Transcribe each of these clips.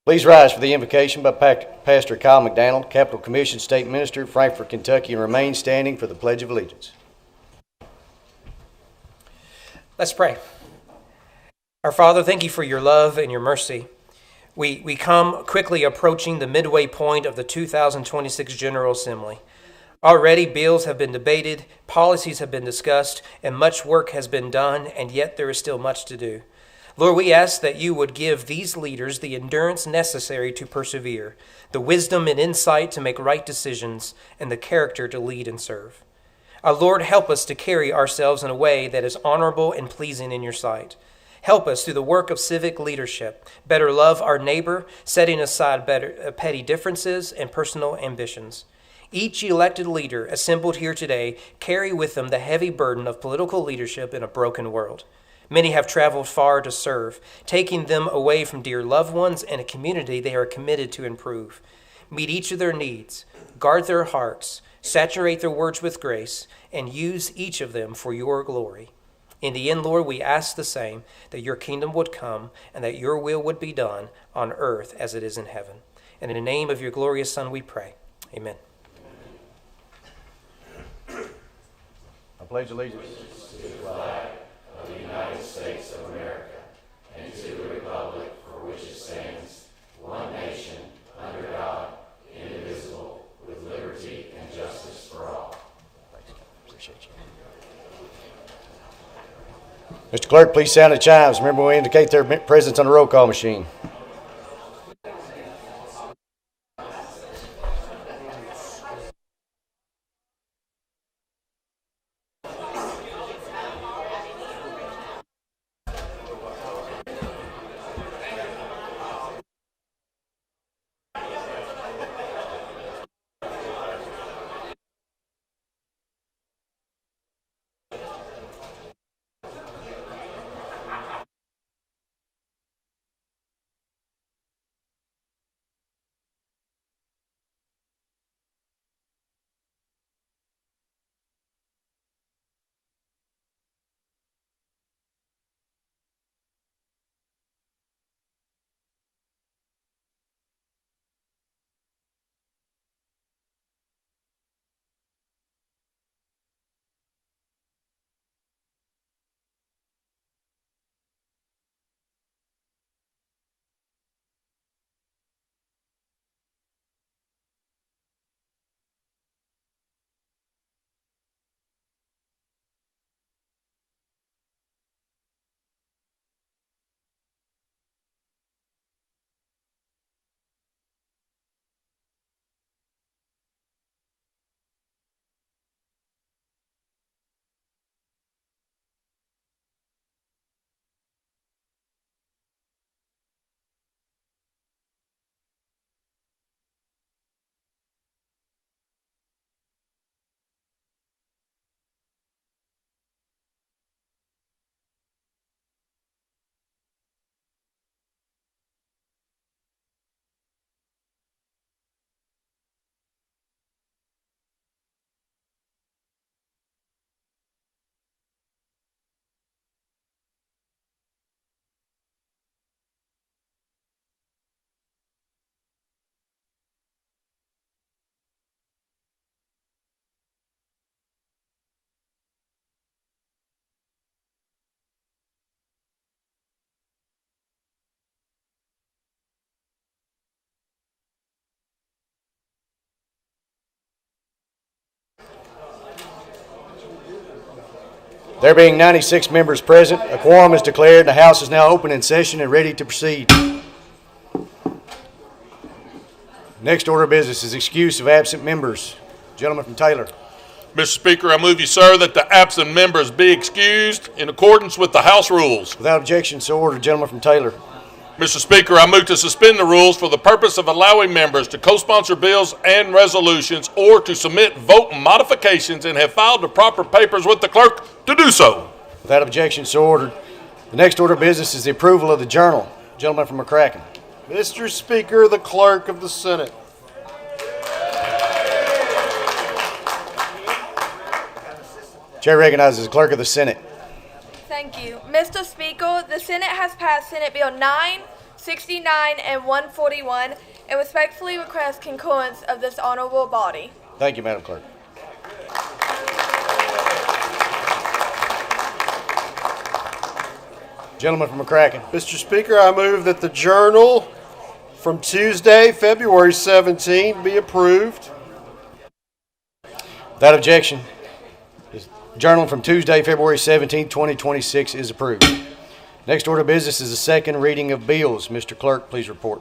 Please rise for the invocation by Pastor Kyle McDaniel, Capital Commission State Minister, Frankfort, Kentucky, and remain standing for the Pledge of Allegiance. Let's pray. Our Father, thank you for your love and your mercy. We come quickly approaching the midway point of the 2026 General Assembly. Already bills have been debated, policies have been discussed, and much work has been done, and yet there is still much to do. Lord, we ask that you would give these leaders the endurance necessary to persevere, the wisdom and insight to make right decisions, and the character to lead and serve. Our Lord, help us to carry ourselves in a way that is honorable and pleasing in your sight. Help us through the work of civic leadership, better love our neighbor, setting aside petty differences and personal ambitions. Each elected leader assembled here today carry with them the heavy burden of political leadership in a broken world. Many have traveled far to serve, taking them away from dear loved ones and a community they are committed to improve. Meet each of their needs, guard their hearts, saturate their words with grace, and use each of them for your glory. In the end, Lord, we ask the same, that your kingdom would come and that your will would be done on earth as it is in heaven. And in the name of your glorious Son we pray. Amen. I pledge allegiance to the flag of the United States of America and to the republic for which it stands, one nation, under God, indivisible, with liberty and justice for all. Appreciate you. Mr. Clerk, please sound the chimes. Remember, we indicate their presence on the roll call machine. There being 96 members present, a quorum is declared. The House is now open in session and ready to proceed. Next order of business is excuse of absent members. Gentleman from Taylor. Mr. Speaker, I move you, sir, that the absent members be excused in accordance with the House rules. Without objection, so ordered. Gentleman from Taylor. Mr. Speaker, I move to suspend the rules for the purpose of allowing members to co-sponsor bills and resolutions or to submit vote modifications and have filed the proper papers with the clerk to do so. Without objection, so ordered. The next order of business is the approval of the journal. Gentleman from McCracken. Mr. Speaker, the Clerk of the Senate. Chair recognizes the Clerk of the Senate. Thank you. Mr. Speaker, the Senate has passed Senate Bill 9, 69, and 141, and respectfully request concurrence of this honorable body. Thank you, Madam Clerk. Gentleman from McCracken. Mr. Speaker, I move that the journal from Tuesday, February 17, be approved. Without objection, the journal from Tuesday, February 17, 2026 is approved. Next order of business is the second reading of bills. Mr. Clerk, please report.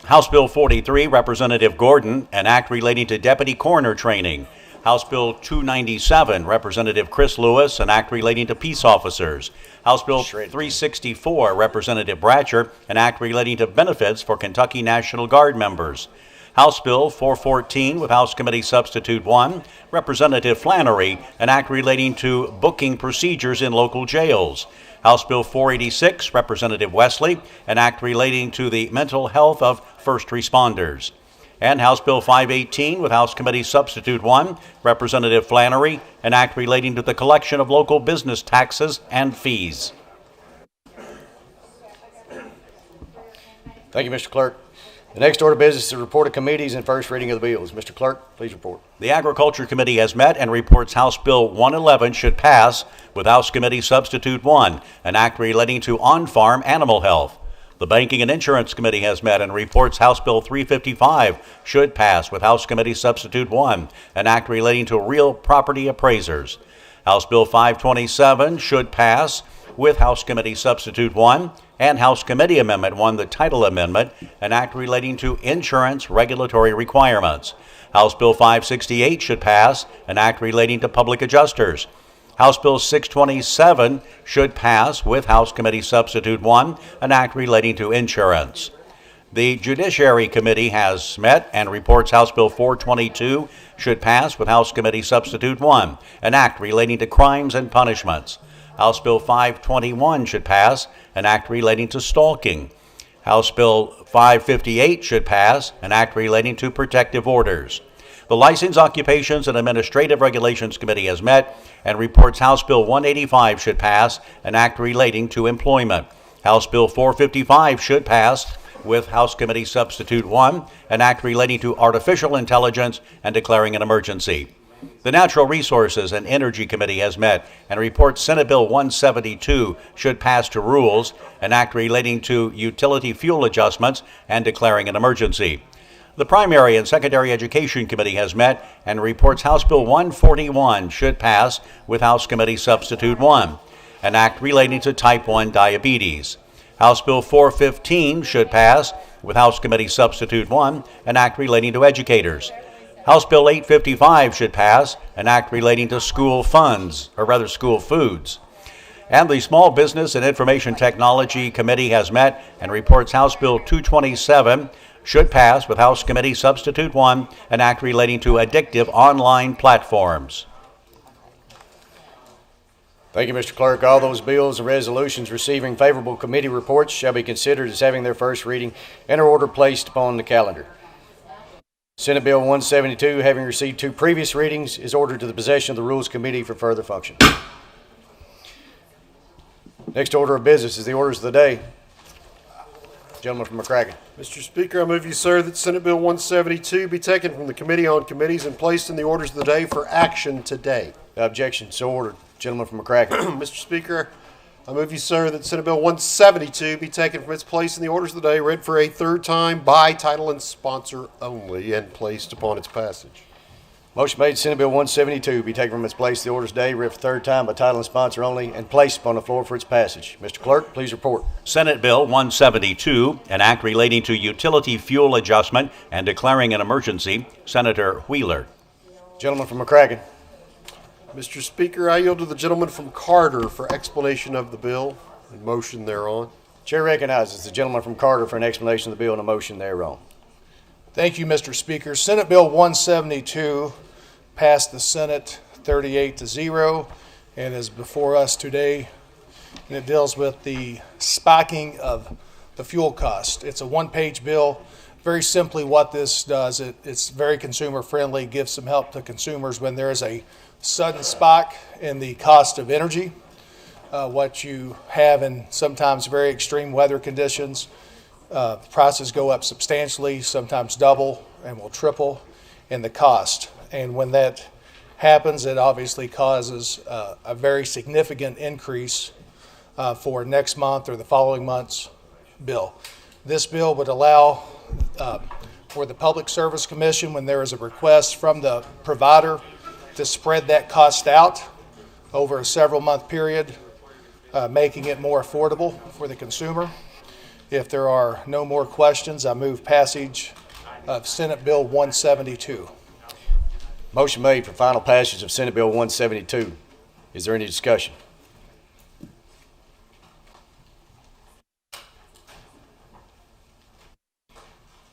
House Bill 43, Representative Gordon, an act relating to deputy coroner training. House Bill 297, Representative Chris Lewis, an act relating to peace officers. House Bill 364, Representative Bratcher, an act relating to benefits for Kentucky National Guard members. House Bill 414 with House Committee Substitute 1, Representative Flannery, an act relating to booking procedures in local jails. House Bill 486, Representative Wesley, an act relating to the mental health of first responders. And House Bill 518 with House Committee Substitute 1, Representative Flannery, an act relating to the collection of local business taxes and fees. Thank you, Mr. Clerk. The next order of business is a report of committees and first reading of the bills. Mr. Clerk, please report. The Agriculture Committee has met and reports House Bill 111 should pass with House Committee Substitute 1, an act relating to on-farm animal health. The Banking and Insurance Committee has met and reports House Bill 355 should pass with House Committee Substitute 1, an act relating to real property appraisers. House Bill 527 should pass with House Committee Substitute 1 and House Committee Amendment 1, the Title Amendment, an act relating to insurance regulatory requirements. House Bill 568 should pass, an act relating to public adjusters. House Bill 627 should pass with House Committee Substitute 1, an act relating to insurance. The Judiciary Committee has met and reports House Bill 422 should pass with House Committee Substitute 1, an act relating to crimes and punishments. House Bill 521 should pass, an act relating to stalking. House Bill 558 should pass, an act relating to protective orders. The License, Occupations, and Administrative Regulations Committee has met and reports House Bill 185 should pass, an act relating to employment. House Bill 455 should pass with House Committee Substitute 1, an act relating to artificial intelligence and declaring an emergency. The Natural Resources and Energy Committee has met and reports Senate Bill 172 should pass to rules, an act relating to utility fuel adjustments and declaring an emergency. The Primary and Secondary Education Committee has met and reports House Bill 141 should pass with House Committee Substitute 1, an act relating to type 1 diabetes. House Bill 415 should pass with House Committee Substitute 1, an act relating to educators. House Bill 855 should pass, an act relating to school funds, or rather school foods. And the Small Business and Information Technology Committee has met and reports House Bill 227 should pass with House Committee Substitute 1, an act relating to addictive online platforms. Thank you, Mr. Clerk. All those bills and resolutions receiving favorable committee reports shall be considered as having their first reading and are ordered placed upon the calendar. Senate Bill 172, having received two previous readings, is ordered to the possession of the Rules Committee for further function. Next order of business is the orders of the day. Gentleman from McCracken. Mr. Speaker, I move you, sir, that Senate Bill 172 be taken from the Committee on Committees and placed in the orders of the day for action today. Objection, so ordered. Gentleman from McCracken. Mr. Speaker, I move you, sir, that Senate Bill 172 be taken from its place in the orders of the day, read for a third time by title and sponsor only, and placed upon its passage. Motion made, Senate Bill 172 be taken from its place in the orders of the day, read for third time by title and sponsor only, and placed upon the floor for its passage. Mr. Clerk, please report. Senate Bill 172, an act relating to utility fuel adjustment and declaring an emergency. Senator Wheeler. Gentleman from McCracken. Mr. Speaker, I yield to the gentleman from Carter for explanation of the bill and motion thereon. Chair recognizes the gentleman from Carter for an explanation of the bill and a motion thereon. Thank you, Mr. Speaker. Senate Bill 172 passed the Senate 38-0 and is before us today, and it deals with the spiking of the fuel cost. It's a one-page bill. Very simply what this does, it's very consumer friendly, gives some help to consumers when there is a sudden spike in the cost of energy. what you have in sometimes very extreme weather conditions. Prices go up substantially, sometimes double and will triple in the cost. And when that happens, it obviously causes a very significant increase for next month or the following month's bill. This bill would allow for the Public Service Commission, when there is a request from the provider, to spread that cost out over a several month period, making it more affordable for the consumer. If there are no more questions, I move passage of Senate Bill 172. Motion made for final passage of Senate Bill 172. Is there any discussion?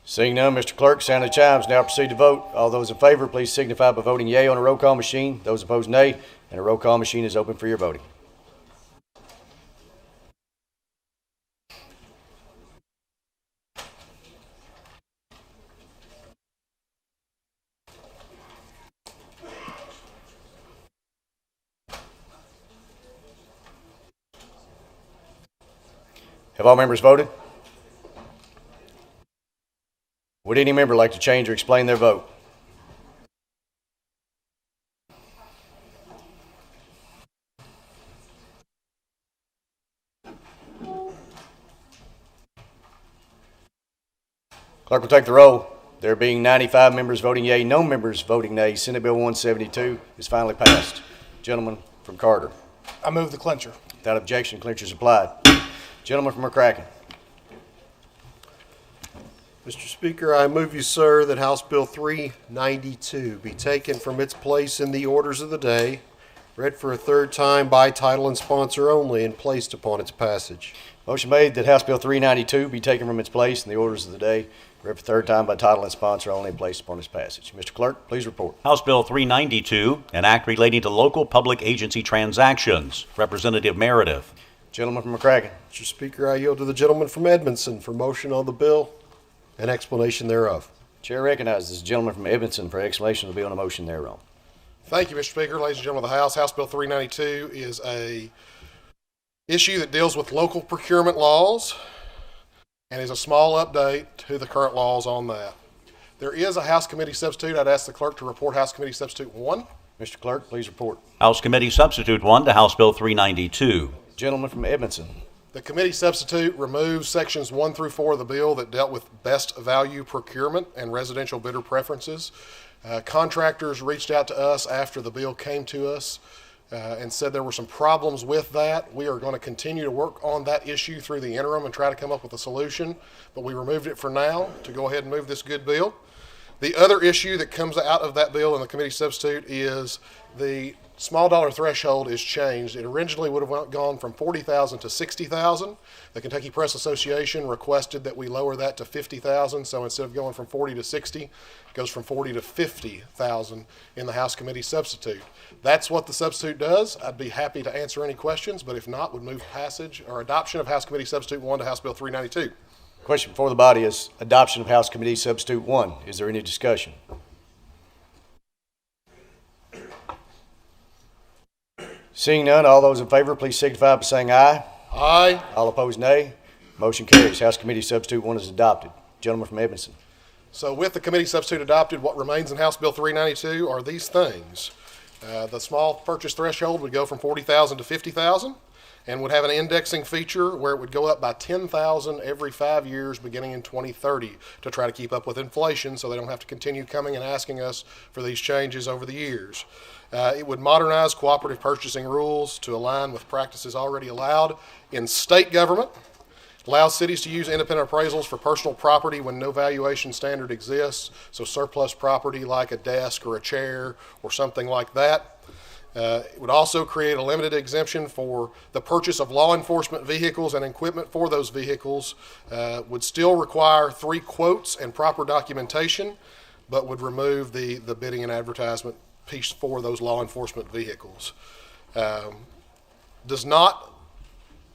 Seeing none, Mr. Clerk, sound the chimes. Now proceed to vote. All those in favor, please signify by voting yea on a roll call machine. Those opposed, nay. And a roll call machine is open for your voting. Have all members voted? Would any member like to change or explain their vote? Clerk will take the roll. There being 95 members voting yea, no members voting nay, Senate Bill 172 is finally passed. Gentleman from Carter. I move the clincher. Without objection, clincher is applied. Gentleman from McCracken. Mr. Speaker, I move you, sir, that House Bill 392 be taken from its place in the orders of the day, read for a third time by title and sponsor only, and placed upon its passage. Motion made that House Bill 392 be taken from its place in the orders of the day, read for a third time by title and sponsor only, and placed upon its passage. Mr. Clerk, please report. House Bill 392, an act relating to local public agency transactions. Representative Meredith. Gentleman from McCracken. Mr. Speaker, I yield to the gentleman from Edmondson for motion on the bill and explanation thereof. Chair recognizes the gentleman from Edmondson for explanation of the bill and a motion thereof. Thank you, Mr. Speaker. Ladies and gentlemen of the House, House Bill 392 is a issue that deals with local procurement laws and is a small update to the current laws on that. There is a House Committee substitute. I'd ask the clerk to report House Committee Substitute 1. Mr. Clerk, please report. House Committee Substitute 1 to House Bill 392. Gentleman from Edmondson. The committee substitute removes sections 1 through 4 of the bill that dealt with best value procurement and residential bidder preferences. Contractors reached out to us after the bill came to us and said there were some problems with that. We are going to continue to work on that issue through the interim and try to come up with a solution, but we removed it for now to go ahead and move this good bill. The other issue that comes out of that bill in the committee substitute is the small dollar threshold is changed. It originally would have gone from $40,000 to $60,000. The Kentucky Press Association requested that we lower that to $50,000. So instead of going from 40 to 60, it goes from 40 to 50,000 in the House Committee substitute. That's what the substitute does. I'd be happy to answer any questions, but if not, would move passage or adoption of House Committee Substitute 1 to House Bill 392. Question before the body is adoption of House Committee Substitute 1. Is there any discussion? Seeing none, all those in favor, please signify by saying aye. Aye. All opposed, nay. Motion carries. House Committee Substitute 1 is adopted. Gentleman from Edmondson. So with the committee substitute adopted, what remains in House Bill 392 are these things. The small purchase threshold would go from $40,000 to $50,000 and would have an indexing feature where it would go up by $10,000 every 5 years beginning in 2030 to try to keep up with inflation so they don't have to continue coming and asking us for these changes over the years. It would modernize cooperative purchasing rules to align with practices already allowed in state government, allow cities to use independent appraisals for personal property when no valuation standard exists, so surplus property like a desk or a chair or something like that. It would also create a limited exemption for the purchase of law enforcement vehicles and equipment for those vehicles. Would still require 3 quotes and proper documentation, but would remove the bidding and advertisement piece for those law enforcement vehicles. Does not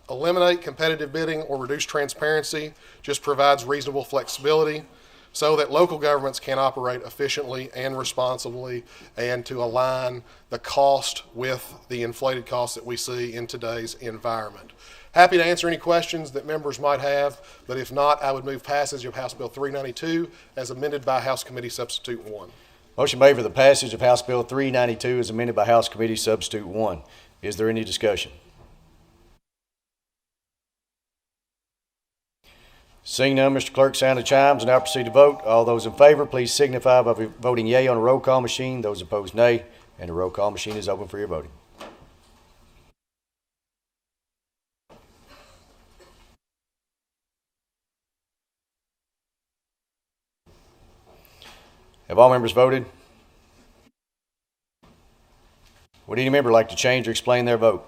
eliminate competitive bidding or reduce transparency, just provides reasonable flexibility. so that local governments can operate efficiently and responsibly, and to align the cost with the inflated costs that we see in today's environment. Happy to answer any questions that members might have, but if not, I would move passage of House Bill 392 as amended by House Committee Substitute 1. Motion made for the passage of House Bill 392 as amended by House Committee Substitute 1. Is there any discussion? Seeing none, Mr. Clerk, sound the chimes and now proceed to vote. All those in favor, please signify by voting yea on the roll call machine. Those opposed, nay. And the roll call machine is open for your voting. Have all members voted? Would any member like to change or explain their vote?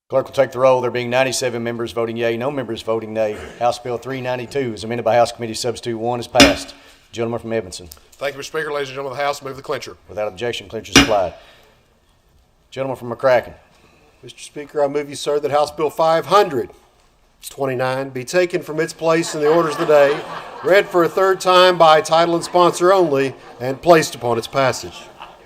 Clerk will take the roll. There being 97 members voting yea, no members voting nay. House Bill 392 is amended by House Committee Substitute 1 is passed. Gentleman from Evanston. Thank you, Mr. Speaker. Ladies and gentlemen of the House, move the clincher. Without objection, clincher is applied. Gentleman from McCracken. Mr. Speaker, I move you, sir, that House Bill 529 be taken from its place in the orders of the day, read for a third time by title and sponsor only, and placed upon its passage.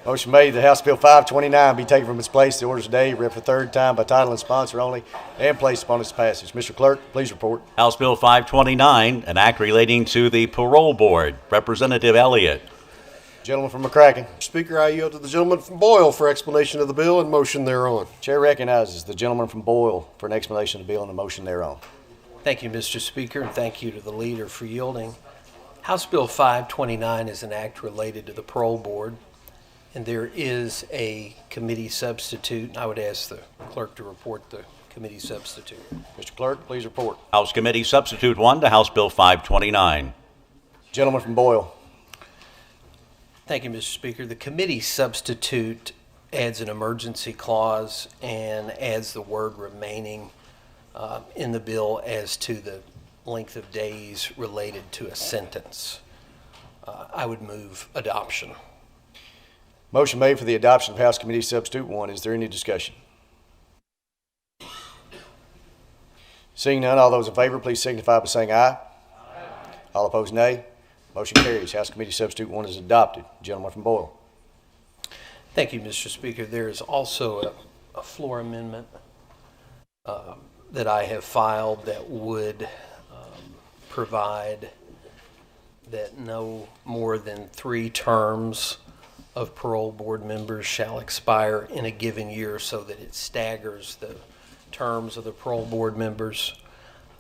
Motion made that House Bill 529 be taken from its place in the orders of the day, read for a third time by title and sponsor only, and placed upon its passage. Mr. Clerk, please report. House Bill 529, an act relating to the Parole Board. Representative Elliott. Gentleman from McCracken. Speaker, I yield to the gentleman from Boyle for explanation of the bill and motion thereon. Chair recognizes the gentleman from Boyle for an explanation of the bill and a motion thereon. Thank you, Mr. Speaker, and thank you to the leader for yielding. House Bill 529 is an act related to the Parole Board, and there is a committee substitute. I would ask the clerk to report the committee substitute. Mr. Clerk, please report. House Committee Substitute 1 to House Bill 529. Gentleman from Boyle. Thank you, Mr. Speaker. The committee substitute adds an emergency clause and adds the word remaining in the bill as to the length of days related to a sentence. I would move adoption. Motion made for the adoption of House Committee Substitute 1. Is there any discussion? Seeing none, all those in favor, please signify by saying aye. All opposed, nay. Motion carries. House Committee Substitute 1 is adopted. Gentleman from Boyle. Thank you, Mr. Speaker. There is also a floor amendment that I have filed that would provide that no more than 3 terms of parole board members shall expire in a given year, so that it staggers the terms of the parole board members,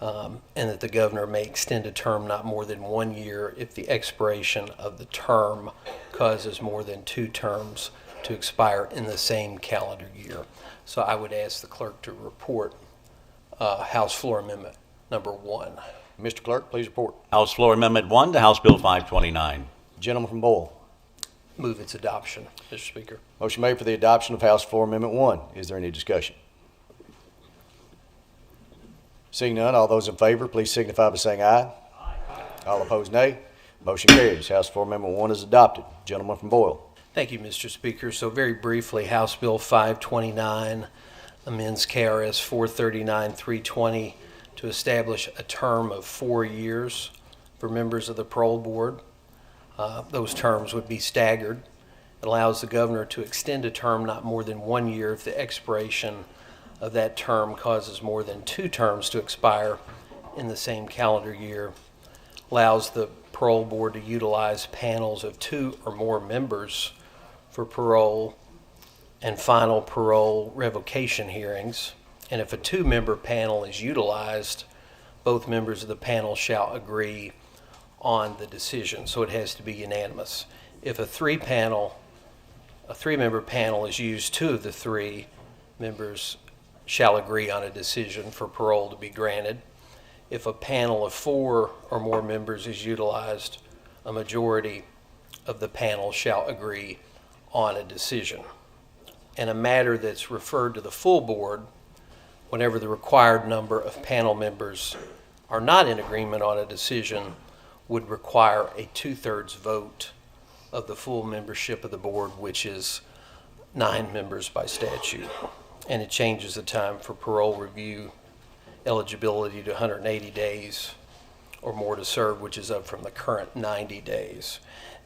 and that the governor may extend a term not more than 1 year if the expiration of the term causes more than 2 terms to expire in the same calendar year. So I would ask the clerk to report House Floor Amendment number 1. Mr. Clerk, please report. House Floor Amendment 1 to House Bill 529. Gentleman from Boyle. Move its adoption, Mr. Speaker. Motion made for the adoption of House Floor Amendment 1. Is there any discussion? Seeing none, all those in favor, please signify by saying aye. All opposed, nay. Motion carries. House Floor Amendment 1 is adopted. Gentleman from Boyle. Thank you, Mr. Speaker. So very briefly, House Bill 529 amends KRS 439-320 to establish a term of 4 years for members of the parole board. Those terms would be staggered. It allows the governor to extend a term not more than 1 year if the expiration of that term causes more than 2 terms to expire in the same calendar year. Allows the parole board to utilize panels of 2 or more members for parole and final parole revocation hearings. And if a 2-member panel is utilized, both members of the panel shall agree on the decision, so it has to be unanimous. If a 3-member panel is used, 2 of the 3 members shall agree on a decision for parole to be granted. If a panel of 4 or more members is utilized, a majority of the panel shall agree on a decision. And a matter that's referred to the full board, whenever the required number of panel members are not in agreement on a decision, would require a 2/3 vote of the full membership of the board, which is 9 members by statute, and it changes the time for parole review eligibility to 180 days or more to serve, which is up from the current 90 days.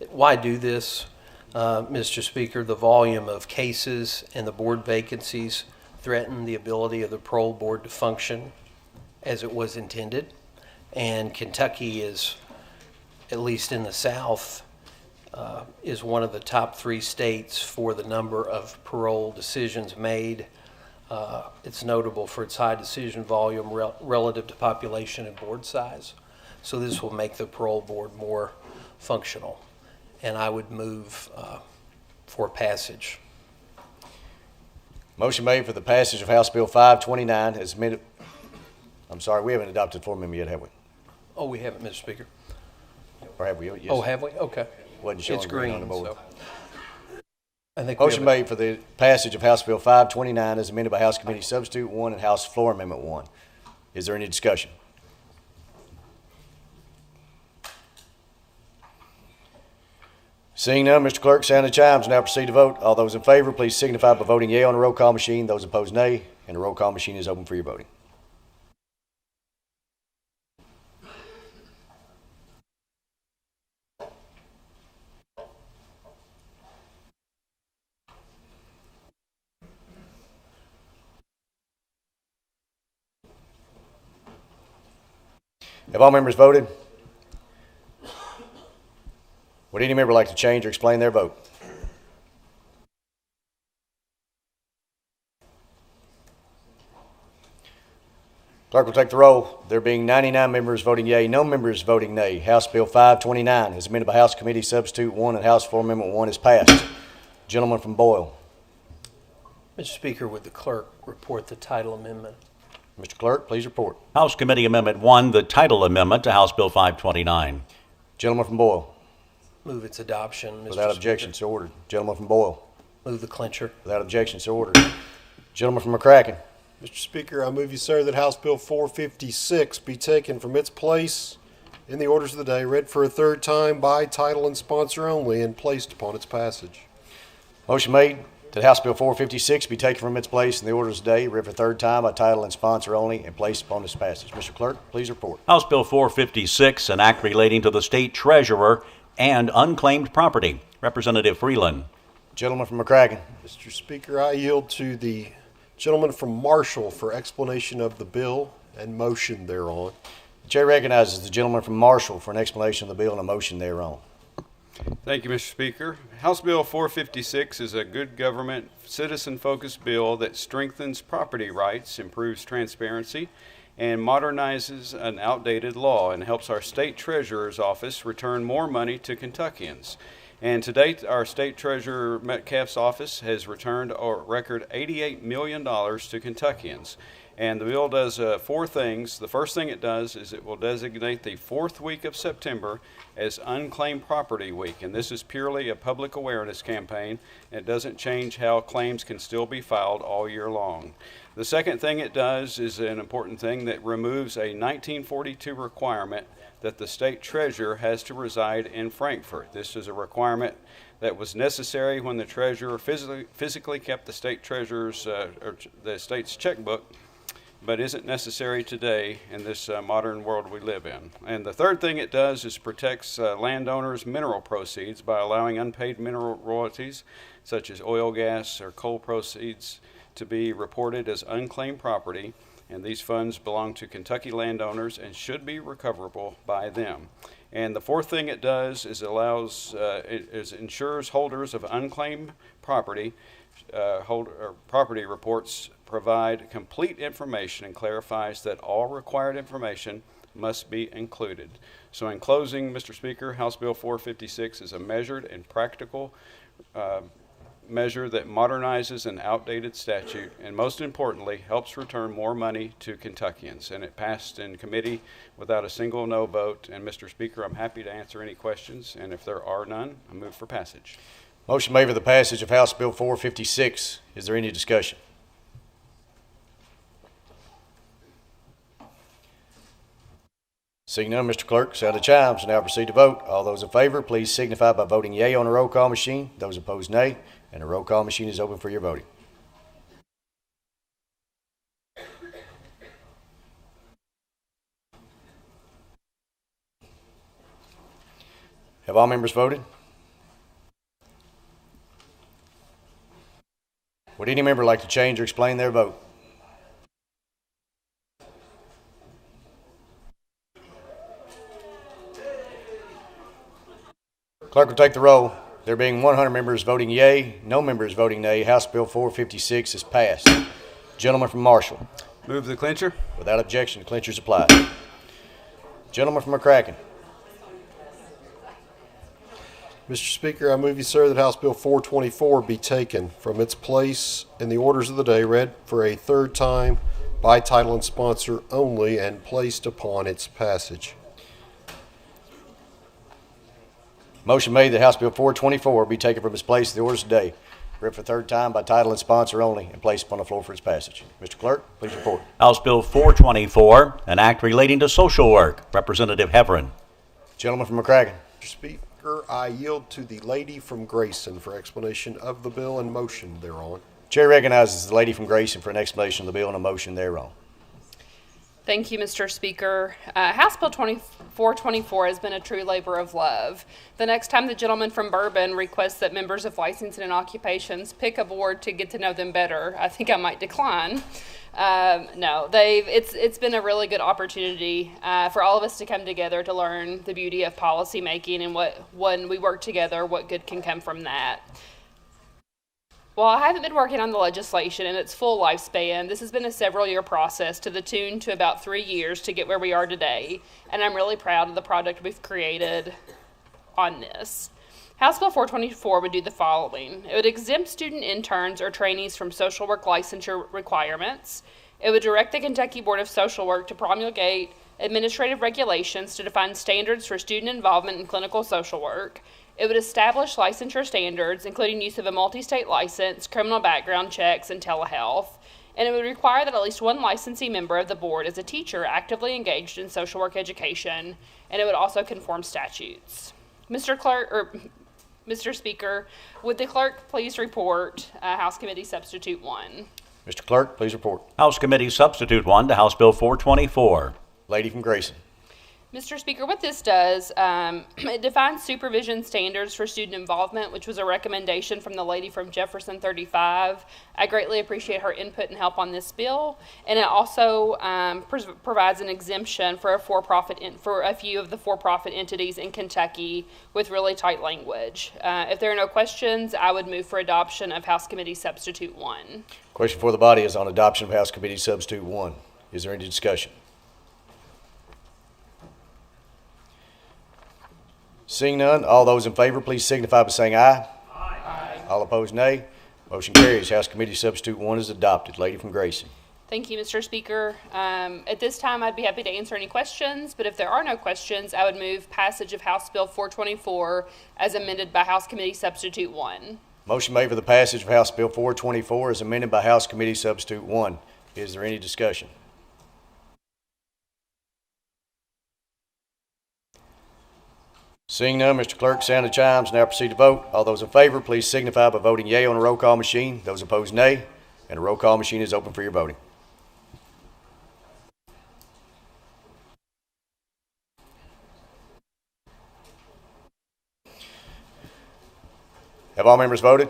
Why do this, Mr. Speaker? The volume of cases and the board vacancies threaten the ability of the parole board to function as it was intended. And Kentucky is, at least in the South, is one of the top 3 states for the number of parole decisions made. It's notable for its high decision volume relative to population and board size. So this will make the parole board more functional. And I would move for passage. Motion made for the passage of House Bill 529 as amended. I'm sorry, we haven't adopted full amendment yet, have we? Oh, we haven't, Mr. Speaker. Or have we? Yes. Oh, have we? Okay. Wasn't showing It's green green, on the board. so. I think we Motion have it. made for the passage of House Bill 529 as amended by House Committee Substitute 1 and House Floor Amendment 1. Is there any discussion? Seeing none, Mr. Clerk, sound the chimes. Now proceed to vote. All those in favor, please signify by voting yea on the roll call machine. Those opposed, nay. And the roll call machine is open for your voting. Have all members voted? Would any member like to change or explain their vote? Clerk will take the roll. There being 99 members voting yea, no members voting nay. House Bill 529, as amended by House Committee Substitute 1 and House Floor Amendment 1, is passed. Gentleman from Boyle. Mr. Speaker, would the clerk report the title amendment? Mr. Clerk, please report. House Committee Amendment 1, the title amendment to House Bill 529. Gentleman from Boyle. Move its adoption, Mr. Without objection, so ordered. Gentleman from Boyle. Move the clincher. Without objection, so ordered. Gentleman from McCracken. Mr. Speaker, I move you, sir, that House Bill 456 be taken from its place in the orders of the day, read for a third time by title and sponsor only, and placed upon its passage. Motion made that House Bill 456 be taken from its place in the orders of the day, read for a third time by title and sponsor only, and placed upon its passage. Mr. Clerk, please report. House Bill 456, an act relating to the state treasurer and unclaimed property. Representative Freeland. Gentleman from McCracken. Mr. Speaker, I yield to the gentleman from Marshall for explanation of the bill and motion thereon. The chair recognizes the gentleman from Marshall for an explanation of the bill and a motion thereon. Thank you, Mr. Speaker. House Bill 456 is a good government, citizen-focused bill that strengthens property rights, improves transparency, and modernizes an outdated law and helps our state treasurer's office return more money to Kentuckians. And to date, our state treasurer Metcalf's office has returned a record $88 million to Kentuckians. And the bill does 4 things. The first thing it does is it will designate the 4th week of September as Unclaimed Property Week. And this is purely a public awareness campaign. It doesn't change how claims can still be filed all year long. The second thing it does is an important thing that removes a 1942 requirement that the state treasurer has to reside in Frankfort. This is a requirement that was necessary when the treasurer physically kept the state treasurer's or the state's checkbook, but isn't necessary today in this modern world we live in. And the third thing it does is protects landowners' mineral proceeds by allowing unpaid mineral royalties, such as oil, gas, or coal proceeds, to be reported as unclaimed property, and these funds belong to Kentucky landowners and should be recoverable by them. And the fourth thing it does is ensures holders of unclaimed property property reports provide complete information and clarifies that all required information must be included. So in closing, Mr. Speaker, House Bill 456 is a measured and practical measure that modernizes an outdated statute and, most importantly, helps return more money to Kentuckians. And it passed in committee without a single no vote. And, Mr. Speaker, I'm happy to answer any questions. And if there are none, I move for passage. Motion made for the passage of House Bill 456. Is there any discussion? Seeing none, Mr. Clerk, sound the chimes. Now proceed to vote. All those in favor, please signify by voting yea on the roll call machine. Those opposed, nay. And the roll call machine is open for your voting. Have all members voted? Would any member like to change or explain their vote? Clerk will take the roll. There being 100 members voting yea, no members voting nay, House Bill 456 is passed. Gentleman from Marshall. Move the clincher. Without objection, the clincher is applied. Gentleman from McCracken. Mr. Speaker, I move you, sir, that House Bill 424 be taken from its place in the orders of the day, read for a third time by title and sponsor only, and placed upon its passage. Motion made that House Bill 424 be taken from its place in the orders of the day, read for a third time by title and sponsor only, and placed upon the floor for its passage. Mr. Clerk, please report. House Bill 424, an act relating to social work. Representative Heverin. Gentleman from McCracken. Mr. Speaker, I yield to the lady from Grayson for explanation of the bill and motion thereon. Chair recognizes the lady from Grayson for an explanation of the bill and a motion thereon. Thank you, Mr. Speaker. House Bill 424 has been a true labor of love. The next time the gentleman from Bourbon requests that members of licensing and occupations pick a board to get to know them better, I think I might decline. No, it's been a really good opportunity for all of us to come together to learn the beauty of policy making and when we work together, what good can come from that. While I haven't been working on the legislation in its full lifespan, this has been a several-year process to the tune to about 3 years to get where we are today, and I'm really proud of the product we've created on this. House Bill 424 would do the following. It would exempt student interns or trainees from social work licensure requirements. It would direct the Kentucky Board of Social Work to promulgate administrative regulations to define standards for student involvement in clinical social work. It would establish licensure standards, including use of a multi-state license, criminal background checks, and telehealth. And it would require that at least one licensee member of the board is a teacher actively engaged in social work education, and it would also conform statutes. Mr. Speaker, would the clerk please report House Committee Substitute 1? Mr. Clerk, please report. House Committee Substitute 1 to House Bill 424. Lady from Grayson. Mr. Speaker, what this does, it defines supervision standards for student involvement, which was a recommendation from the lady from Jefferson 35. I greatly appreciate her input and help on this bill, and it also provides an exemption for a few of the for-profit entities in Kentucky with really tight language. If there are no questions, I would move for adoption of House Committee Substitute 1. Question for the body is on adoption of House Committee Substitute 1. Is there any discussion? Seeing none, all those in favor, please signify by saying aye. Aye. All opposed, nay. Motion carries. House Committee Substitute 1 is adopted. Lady from Grayson. Thank you, Mr. Speaker. At this time, I'd be happy to answer any questions, but if there are no questions, I would move passage of House Bill 424 as amended by House Committee Substitute 1. Motion made for the passage of House Bill 424 as amended by House Committee Substitute 1. Is there any discussion? Seeing none, Mr. Clerk, sound the chimes. Now proceed to vote. All those in favor, please signify by voting yea on the roll call machine. Those opposed, nay. And the roll call machine is open for your voting. Have all members voted?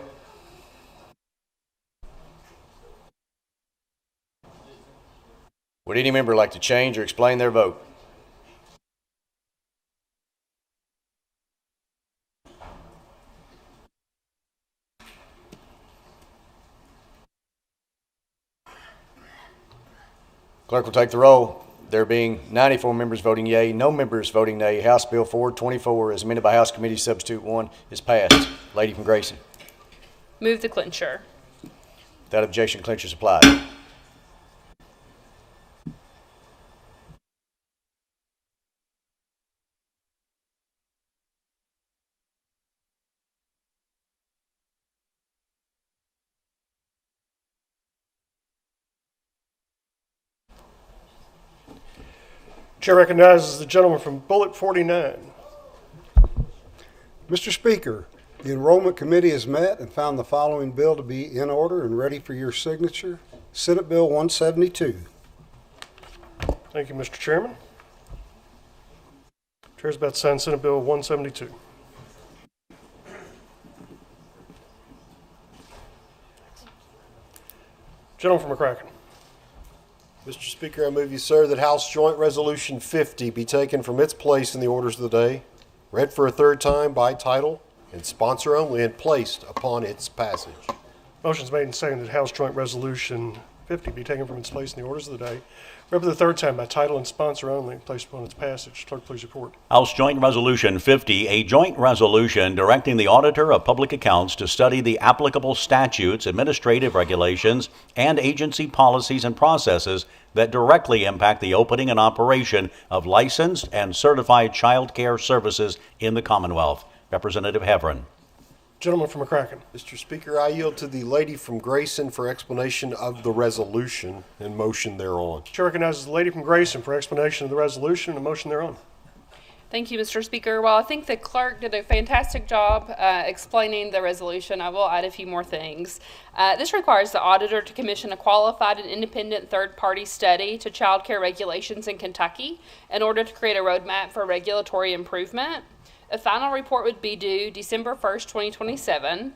Would any member like to change or explain their vote? Clerk will take the roll. There being 94 members voting yea, no members voting nay, House Bill 424, as amended by House Committee Substitute 1, is passed. Lady from Grayson. Move the clincher. Without objection, clincher is applied. Chair recognizes the gentleman from Bullet 49. Mr. Speaker, the Enrollment Committee has met and found the following bill to be in order and ready for your signature. Senate Bill 172. Thank you, Mr. Chairman. Chair's about to sign Senate Bill 172. Gentleman from McCracken. Mr. Speaker, I move you, sir, that House Joint Resolution 50 be taken from its place in the orders of the day, read for a third time by title and sponsor only, and placed upon its passage. Motion's made and seconded that House Joint Resolution 50 be taken from its place in the orders of the day, read for the third time by title and sponsor only, and placed upon its passage. Clerk, please report. House Joint Resolution 50, a joint resolution directing the Auditor of Public Accounts to study the applicable statutes, administrative regulations, and agency policies and processes that directly impact the opening and operation of licensed and certified child care services in the Commonwealth. Representative Heverin. Gentleman from McCracken. Mr. Speaker, I yield to the lady from Grayson for explanation of the resolution and motion thereon. Chair recognizes the lady from Grayson for explanation of the resolution and motion thereon. Thank you, Mr. Speaker. Well, I think the clerk did a fantastic job explaining the resolution. I will add a few more things. This requires the auditor to commission a qualified and independent third-party study to child care regulations in Kentucky in order to create a roadmap for regulatory improvement. A final report would be due December 1st, 2027.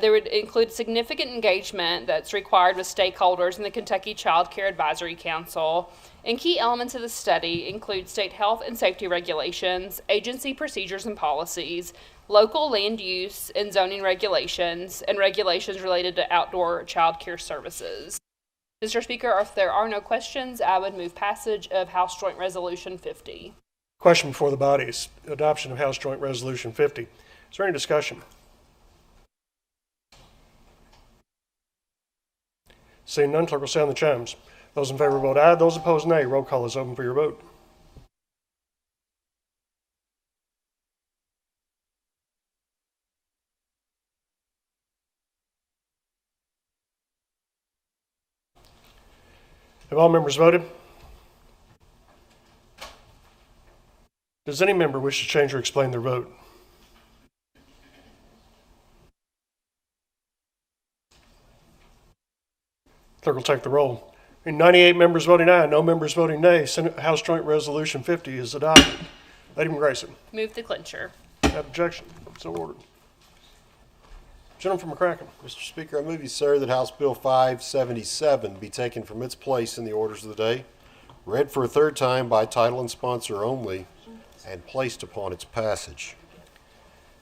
There would include significant engagement that's required with stakeholders in the Kentucky Child Care Advisory Council. And key elements of the study include state health and safety regulations, agency procedures and policies, local land use and zoning regulations, and regulations related to outdoor child care services. Mr. Speaker, if there are no questions, I would move passage of House Joint Resolution 50. Question before the body is adoption of House Joint Resolution 50. Is there any discussion? Seeing none, clerk will sound the chimes. Those in favor vote aye. Those opposed, nay. Roll call is open for your vote. Have all members voted? Does any member wish to change or explain their vote? Clerk will take the roll. 98 members voting aye, no members voting nay. Senate House Joint Resolution 50 is adopted. Lady from Grayson. Move the clincher. Have objection. So ordered. Gentleman from McCracken. Mr. Speaker, I move you, sir, that House Bill 577 be taken from its place in the orders of the day, read for a third time by title and sponsor only, and placed upon its passage.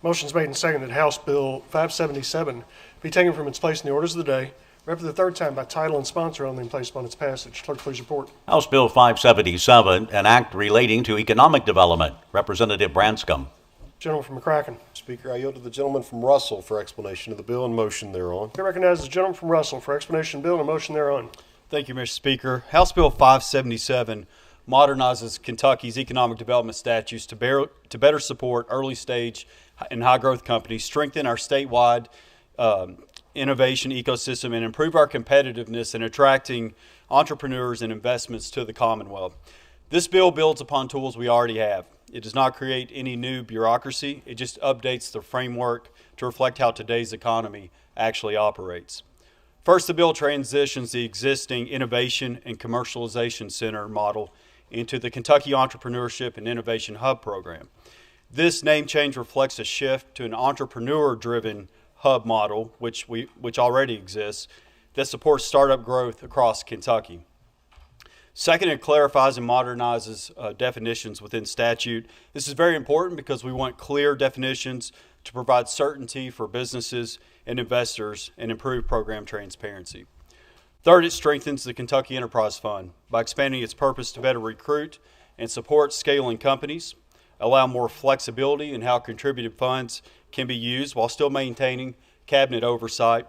Motion's made and seconded that House Bill 577 be taken from its place in the orders of the day, read for the third time by title and sponsor only, and placed upon its passage. Clerk, please report. House Bill 577, an act relating to economic development. Representative Branscombe. Gentleman from McCracken. Speaker, I yield to the gentleman from Russell for explanation of the bill and motion thereon. I recognize the gentleman from Russell for explanation of the bill and motion thereon. Thank you, Mr. Speaker. House Bill 577 modernizes Kentucky's economic development statutes to better support early stage and high growth companies, strengthen our statewide innovation ecosystem, and improve our competitiveness in attracting entrepreneurs and investments to the Commonwealth. This bill builds upon tools we already have. It does not create any new bureaucracy. It just updates the framework to reflect how today's economy actually operates. First, the bill transitions the existing Innovation and Commercialization Center model into the Kentucky Entrepreneurship and Innovation Hub program. This name change reflects a shift to an entrepreneur-driven hub model, which already exists, that supports startup growth across Kentucky. Second, it clarifies and modernizes definitions within statute. This is very important because we want clear definitions to provide certainty for businesses and investors and improve program transparency. Third, it strengthens the Kentucky Enterprise Fund by expanding its purpose to better recruit and support scaling companies, allow more flexibility in how contributed funds can be used while still maintaining cabinet oversight,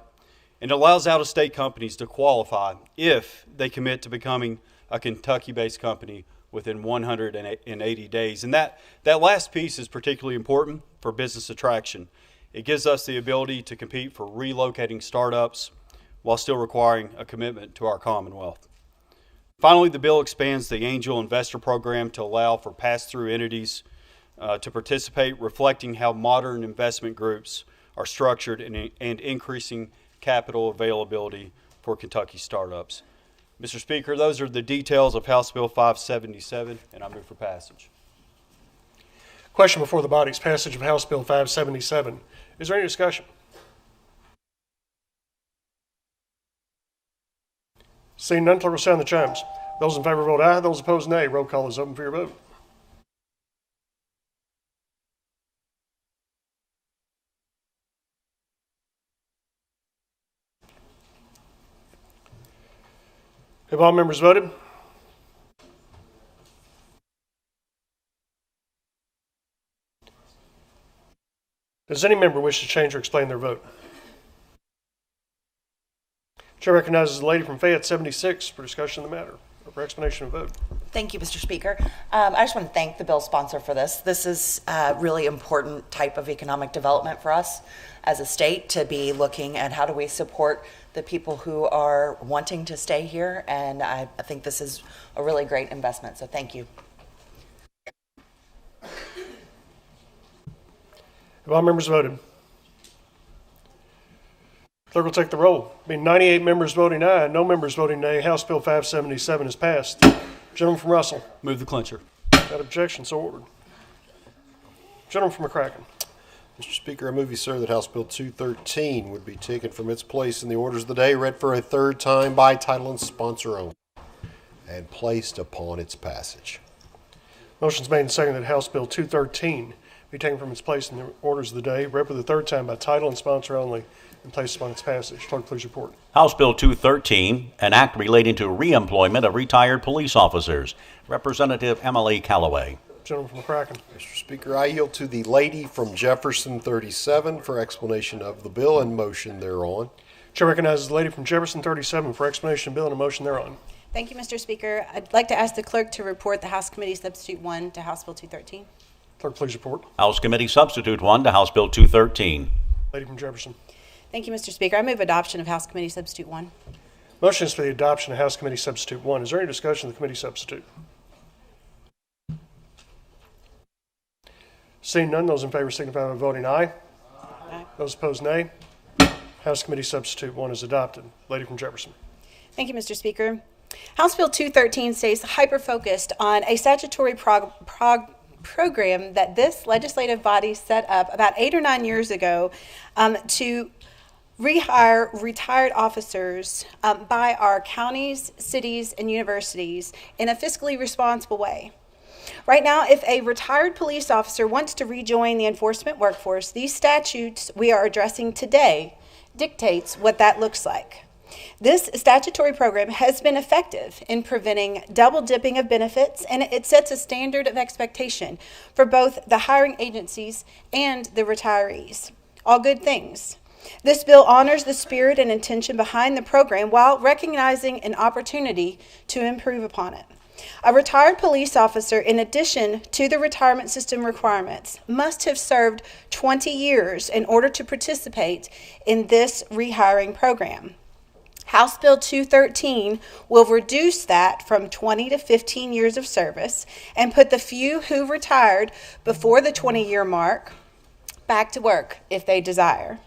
and allows out-of-state companies to qualify if they commit to becoming a Kentucky-based company within 180 days. And that last piece is particularly important for business attraction. It gives us the ability to compete for relocating startups while still requiring a commitment to our Commonwealth. Finally, the bill expands the angel investor program to allow for pass-through entities to participate, reflecting how modern investment groups are structured and increasing capital availability for Kentucky startups. Mr. Speaker, those are the details of House Bill 577, and I move for passage. Question before the body is passage of House Bill 577. Is there any discussion? Seeing none, clerk will sound the chimes. Those in favor vote aye. Those opposed, nay. Roll call is open for your vote. Have all members voted? Does any member wish to change or explain their vote? Chair recognizes the lady from Fayette 76 for discussion of the matter, or for explanation of vote. Thank you, Mr. Speaker. I just want to thank the bill sponsor for this. This is a really important type of economic development for us as a state, to be looking at how do we support the people who are wanting to stay here, and I think this is a really great investment, so thank you. Have all members voted? Clerk will take the roll. Being 98 members voting aye, no members voting nay, House Bill 577 is passed. Gentleman from Russell. Move the clincher. Without objection, so ordered. Gentleman from McCracken. Mr. Speaker, I move you, sir, that House Bill 213 would be taken from its place in the orders of the day, read for a third time by title and sponsor only, and placed upon its passage. Motion's made and seconded that House Bill 213 be taken from its place in the orders of the day, read for the third time by title and sponsor only, and placed upon its passage. Clerk, please report. House Bill 213, an act relating to reemployment of retired police officers. Representative Emily Callaway. Gentleman from McCracken. Mr. Speaker, I yield to the lady from Jefferson 37 for explanation of the bill and motion thereon. Chair recognizes the lady from Jefferson 37 for explanation of bill and a motion thereon. Thank you, Mr. Speaker. I'd like to ask the clerk to report the House Committee Substitute 1 to House Bill 213. Clerk, please report. House Committee Substitute 1 to House Bill 213. Lady from Jefferson. Thank you, Mr. Speaker. I move adoption of House Committee Substitute 1. Motion is for the adoption of House Committee Substitute 1. Is there any discussion of the committee substitute? Seeing none, those in favor signify by voting aye. Aye. Those opposed, nay. House Committee Substitute 1 is adopted. Lady from Jefferson. Thank you, Mr. Speaker. House Bill 213 stays hyper-focused on a statutory program that this legislative body set up about 8 or 9 years ago to rehire retired officers by our counties, cities, and universities in a fiscally responsible way. Right now, if a retired police officer wants to rejoin the enforcement workforce, these statutes we are addressing today dictates what that looks like. This statutory program has been effective in preventing double dipping of benefits, and it sets a standard of expectation for both the hiring agencies and the retirees. All good things. This bill honors the spirit and intention behind the program while recognizing an opportunity to improve upon it. A retired police officer, in addition to the retirement system requirements, must have served 20 years in order to participate in this rehiring program. House Bill 213 will reduce that from 20 to 15 years of service and put the few who retired before the 20-year mark back to work if they desire.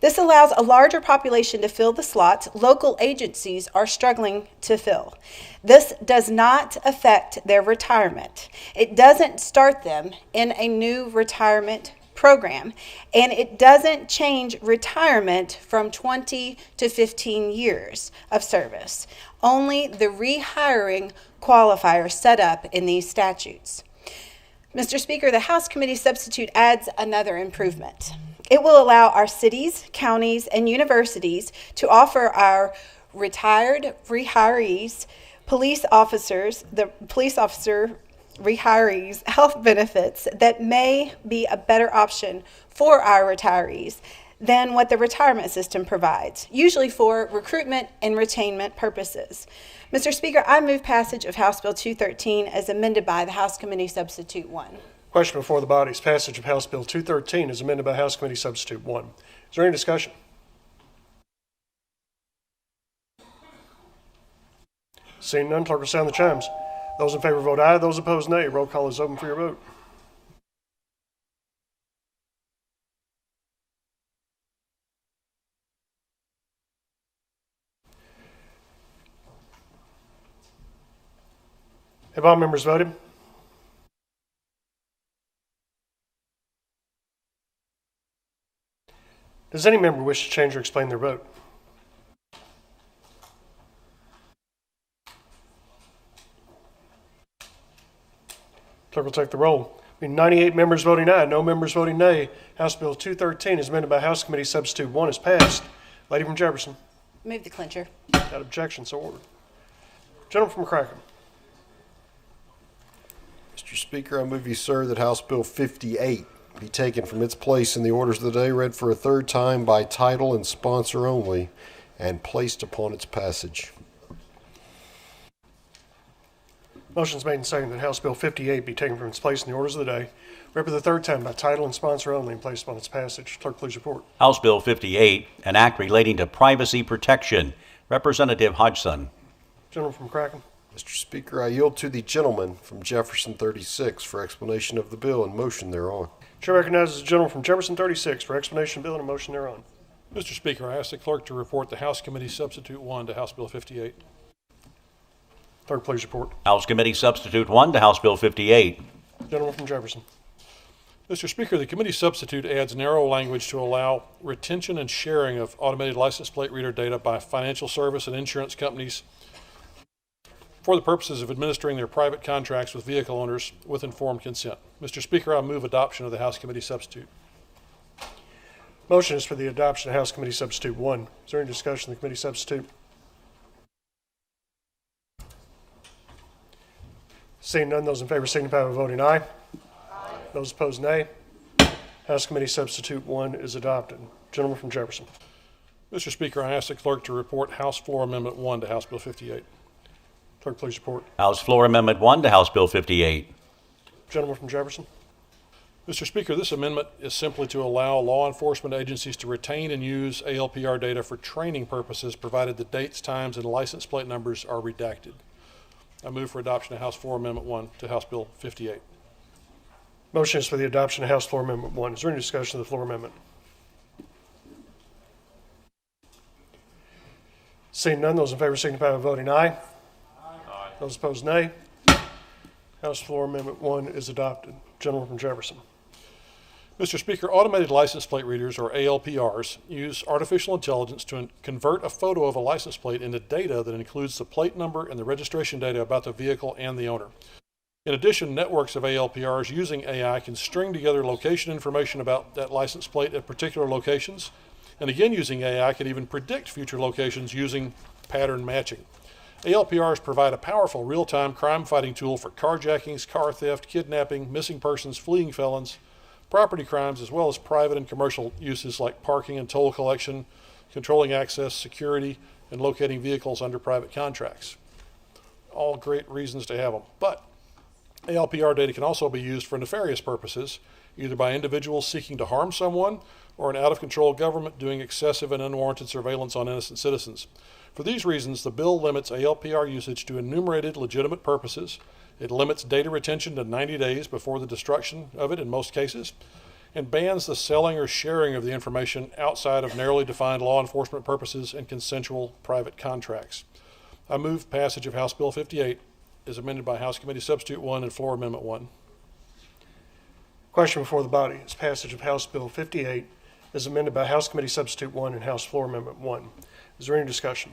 This allows a larger population to fill the slots local agencies are struggling to fill. This does not affect their retirement. It doesn't start them in a new retirement program, and it doesn't change retirement from 20 to 15 years of service. Only the rehiring qualifier set up in these statutes. Mr. Speaker, the House Committee Substitute adds another improvement. It will allow our cities, counties, and universities to offer our retired rehirees, police officers, the police officer rehirees health benefits that may be a better option for our retirees than what the retirement system provides, usually for recruitment and retainment purposes. Mr. Speaker, I move passage of House Bill 213 as amended by the House Committee Substitute 1. Question before the body is passage of House Bill 213 as amended by House Committee Substitute 1. Is there any discussion? Seeing none, clerk will sound the chimes. Those in favor vote aye. Those opposed, nay. Roll call is open for your vote. Have all members voted? Does any member wish to change or explain their vote? Clerk will take the roll. Being 98 members voting aye, no members voting nay, House Bill 213 is amended by House Committee Substitute 1 is passed. Lady from Jefferson. Move the clincher. Without objection, so ordered. Gentleman from McCracken. Mr. Speaker, I move you, sir, that House Bill 58 be taken from its place in the orders of the day, read for a third time by title and sponsor only, and placed upon its passage. Motion is made and seconded that House Bill 58 be taken from its place in the orders of the day, read for the third time by title and sponsor only, and placed upon its passage. Clerk, please report. House Bill 58, an act relating to privacy protection. Representative Hodgson. Gentleman from McCracken. Mr. Speaker, I yield to the gentleman from Jefferson 36 for explanation of the bill and motion thereon. Chair recognizes the gentleman from Jefferson 36 for explanation of the bill and a motion thereon. Mr. Speaker, I ask the clerk to report the House Committee Substitute 1 to House Bill 58. Clerk, please report. House Committee Substitute 1 to House Bill 58. Gentleman from Jefferson. Mr. Speaker, the committee substitute adds narrow language to allow retention and sharing of automated license plate reader data by financial service and insurance companies for the purposes of administering their private contracts with vehicle owners with informed consent. Mr. Speaker, I move adoption of the House Committee Substitute. Motion is for the adoption of House Committee Substitute 1. Is there any discussion of the committee substitute? Seeing none, those in favor signify by voting aye. Aye. Those opposed, nay. House Committee Substitute 1 is adopted. Gentleman from Jefferson. Mr. Speaker, I ask the clerk to report House Floor Amendment 1 to House Bill 58. Clerk, please report. House Floor Amendment 1 to House Bill 58. Gentleman from Jefferson. Mr. Speaker, this amendment is simply to allow law enforcement agencies to retain and use ALPR data for training purposes, provided the dates, times, and license plate numbers are redacted. I move for adoption of House Floor Amendment 1 to House Bill 58. Motion is for the adoption of House Floor Amendment 1. Is there any discussion of the floor amendment? Seeing none, those in favor signify by voting aye. Aye. Those opposed, nay. House Floor Amendment 1 is adopted. Gentleman from Jefferson. Mr. Speaker, automated license plate readers, or ALPRs, use artificial intelligence to convert a photo of a license plate into data that includes the plate number and the registration data about the vehicle and the owner. In addition, networks of ALPRs using AI can string together location information about that license plate at particular locations, and again using AI can even predict future locations using pattern matching. ALPRs provide a powerful real-time crime-fighting tool for carjackings, car theft, kidnapping, missing persons, fleeing felons, property crimes, as well as private and commercial uses like parking and toll collection, controlling access, security, and locating vehicles under private contracts. All great reasons to have them. But ALPR data can also be used for nefarious purposes, either by individuals seeking to harm someone or an out-of-control government doing excessive and unwarranted surveillance on innocent citizens. For these reasons, the bill limits ALPR usage to enumerated legitimate purposes. It limits data retention to 90 days before the destruction of it in most cases, and bans the selling or sharing of the information outside of narrowly defined law enforcement purposes and consensual private contracts. I move passage of House Bill 58 as amended by House Committee Substitute 1 and Floor Amendment 1. Question before the body is passage of House Bill 58 as amended by House Committee Substitute 1 and House Floor Amendment 1. Is there any discussion?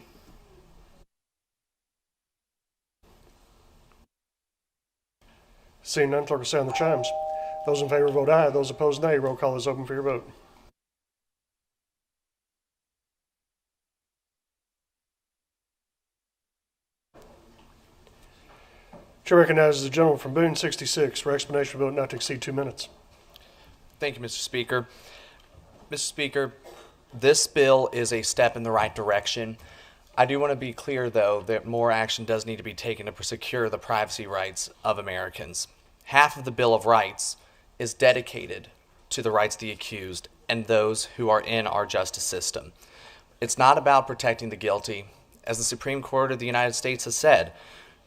Seeing none, clerk will sound the chimes. Those in favor vote aye. Those opposed, nay. Roll call is open for your vote. Chair recognizes the gentleman from Boone 66 for explanation of vote not to exceed 2 minutes. Thank you, Mr. Speaker. Mr. Speaker, this bill is a step in the right direction. I do want to be clear, though, that more action does need to be taken to secure the privacy rights of Americans. Half of the Bill of Rights is dedicated to the rights of the accused and those who are in our justice system. It's not about protecting the guilty. As the Supreme Court of the United States has said,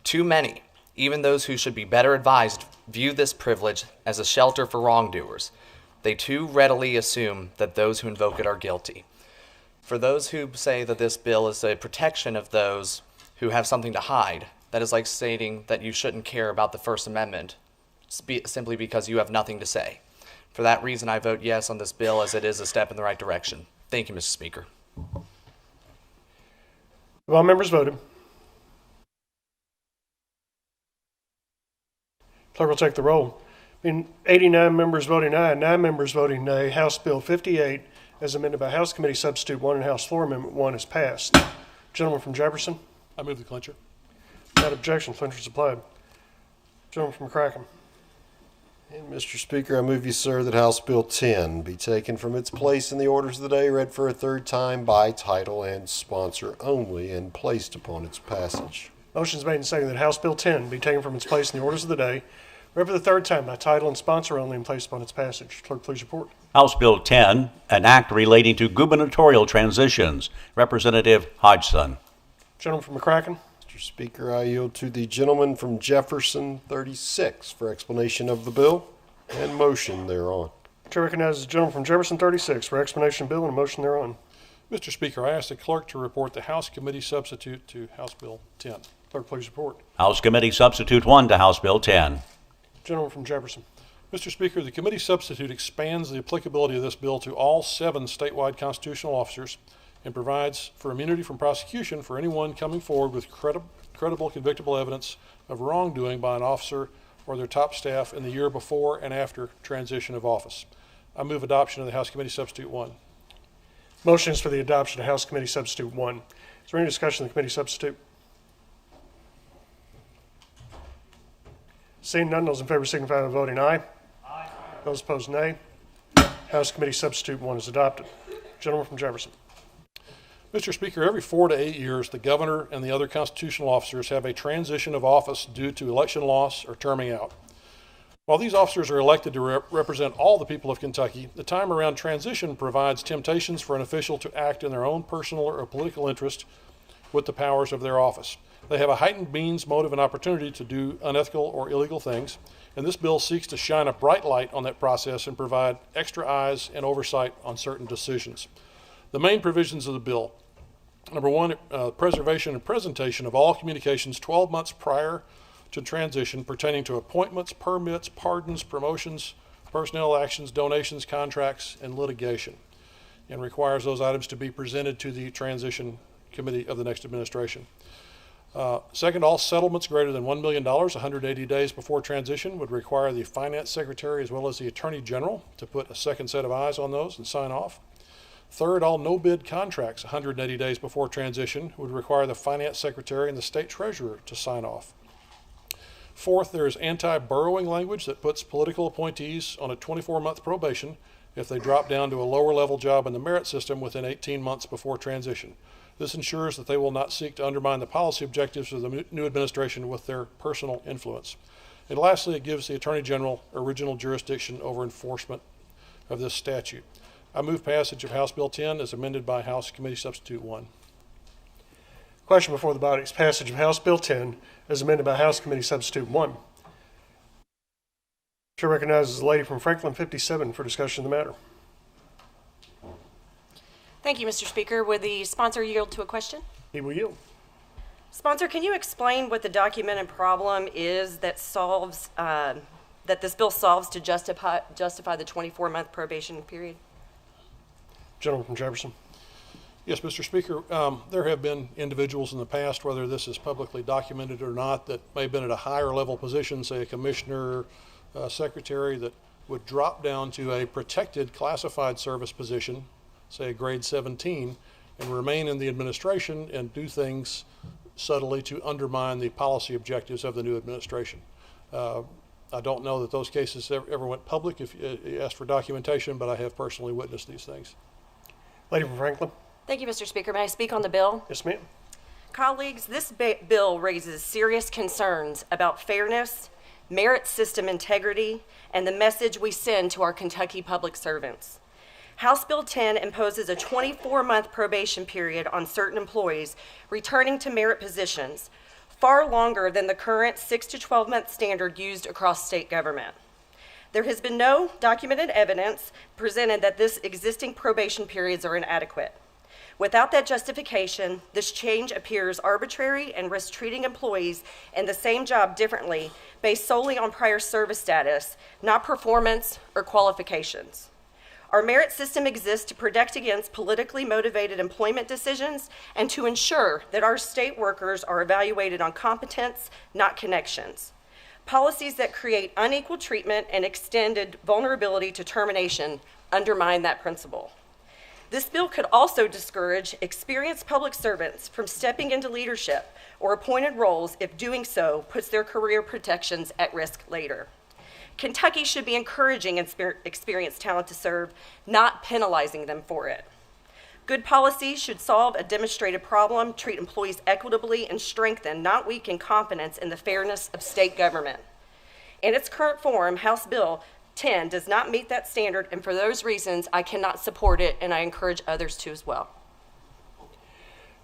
too many, even those who should be better advised, view this privilege as a shelter for wrongdoers. They too readily assume that those who invoke it are guilty. For those who say that this bill is a protection of those who have something to hide, that is like stating that you shouldn't care about the First Amendment simply because you have nothing to say. For that reason, I vote yes on this bill, as it is a step in the right direction. Thank you, Mr. Speaker. Have all members voted? Clerk will take the roll. Being 89 members voting aye, 9 members voting nay, House Bill 58, as amended by House Committee Substitute 1 and House Floor Amendment 1, is passed. Gentleman from Jefferson? I move the clincher. Without objection, clincher is applied. Gentleman from McCracken? And Mr. Speaker, I move you, sir, that House Bill 10 be taken from its place in the orders of the day, read for a third time by title and sponsor only, and placed upon its passage. Motion is made and seconded that House Bill 10 be taken from its place in the orders of the day, read for the third time by title and sponsor only, and placed upon its passage. Clerk, please report. House Bill 10, an act relating to gubernatorial transitions. Representative Hodgson. Gentleman from McCracken? Mr. Speaker, I yield to the gentleman from Jefferson 36 for explanation of the bill and motion thereon. Chair recognizes the gentleman from Jefferson 36 for explanation of bill and a motion thereon. Mr. Speaker, I ask the clerk to report the House Committee Substitute to House Bill 10. Clerk, please report. House Committee Substitute 1 to House Bill 10. Gentleman from Jefferson. Mr. Speaker, the committee substitute expands the applicability of this bill to all 7 statewide constitutional officers and provides for immunity from prosecution for anyone coming forward with credible convictable evidence of wrongdoing by an officer or their top staff in the year before and after transition of office. I move adoption of the House Committee Substitute 1. Motion is for the adoption of House Committee Substitute 1. Is there any discussion of the committee substitute? Seeing none, those in favor signify by voting aye. Aye. Those opposed, nay. House Committee Substitute 1 is adopted. Gentleman from Jefferson. Mr. Speaker, every 4 to 8 years, the governor and the other constitutional officers have a transition of office due to election loss or terming out. While these officers are elected to represent all the people of Kentucky, the time around transition provides temptations for an official to act in their own personal or political interest with the powers of their office. They have a heightened means, motive, and opportunity to do unethical or illegal things, and this bill seeks to shine a bright light on that process and provide extra eyes and oversight on certain decisions. The main provisions of the bill: number 1, preservation and presentation of all communications 12 months prior to transition pertaining to appointments, permits, pardons, promotions, personnel actions, donations, contracts, and litigation, and requires those items to be presented to the transition committee of the next administration. Second, all settlements greater than $1 million 180 days before transition would require the finance secretary as well as the attorney general to put a second set of eyes on those and sign off. Third, all no-bid contracts 180 days before transition would require the finance secretary and the state treasurer to sign off. Fourth, there is anti-burrowing language that puts political appointees on a 24-month probation if they drop down to a lower-level job in the merit system within 18 months before transition. This ensures that they will not seek to undermine the policy objectives of the new administration with their personal influence. And lastly, it gives the Attorney General original jurisdiction over enforcement of this statute. I move passage of House Bill 10 as amended by House Committee Substitute 1. Question before the body is passage of House Bill 10 as amended by House Committee Substitute 1. Chair recognizes the lady from Franklin 57 for discussion of the matter. Thank you, Mr. Speaker. Would the sponsor yield to a question? He will yield. Sponsor, can you explain what the documented problem is that solves that this bill solves to justify the 24-month probation period? Gentleman from Jefferson. Yes, Mr. Speaker. There have been individuals in the past, whether this is publicly documented or not, that may have been at a higher level position, say a commissioner, secretary, that would drop down to a protected classified service position, say a grade 17, and remain in the administration and do things subtly to undermine the policy objectives of the new administration. I don't know that those cases ever went public if you asked for documentation, but I have personally witnessed these things. Lady from Franklin. Thank you, Mr. Speaker. May I speak on the bill? Yes, ma'am. Colleagues, this bill raises serious concerns about fairness, merit system integrity, and the message we send to our Kentucky public servants. House Bill 10 imposes a 24-month probation period on certain employees returning to merit positions, far longer than the current 6 to 12-month standard used across state government. There has been no documented evidence presented that this existing probation periods are inadequate. Without that justification, this change appears arbitrary and risks treating employees in the same job differently based solely on prior service status, not performance or qualifications. Our merit system exists to protect against politically motivated employment decisions and to ensure that our state workers are evaluated on competence, not connections. Policies that create unequal treatment and extended vulnerability to termination undermine that principle. This bill could also discourage experienced public servants from stepping into leadership or appointed roles if doing so puts their career protections at risk later. Kentucky should be encouraging experienced talent to serve, not penalizing them for it. Good policies should solve a demonstrated problem, treat employees equitably, and strengthen, not weaken, confidence in the fairness of state government. In its current form, House Bill 10 does not meet that standard, and for those reasons, I cannot support it, and I encourage others to as well.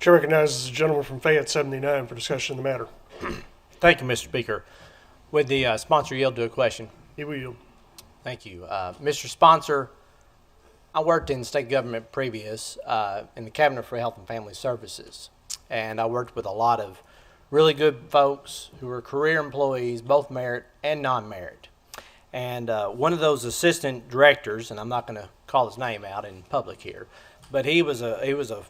Chair recognizes the gentleman from Fayette 79 for discussion of the matter. Thank you, Mr. Speaker. Would the sponsor yield to a question? He will yield. Thank you. Mr. Sponsor, I worked in state government previous in the Cabinet for Health and Family Services, and I worked with a lot of really good folks who were career employees, both merit and non-merit. And one of those assistant directors, and I'm not going to call his name out in public here, but he was a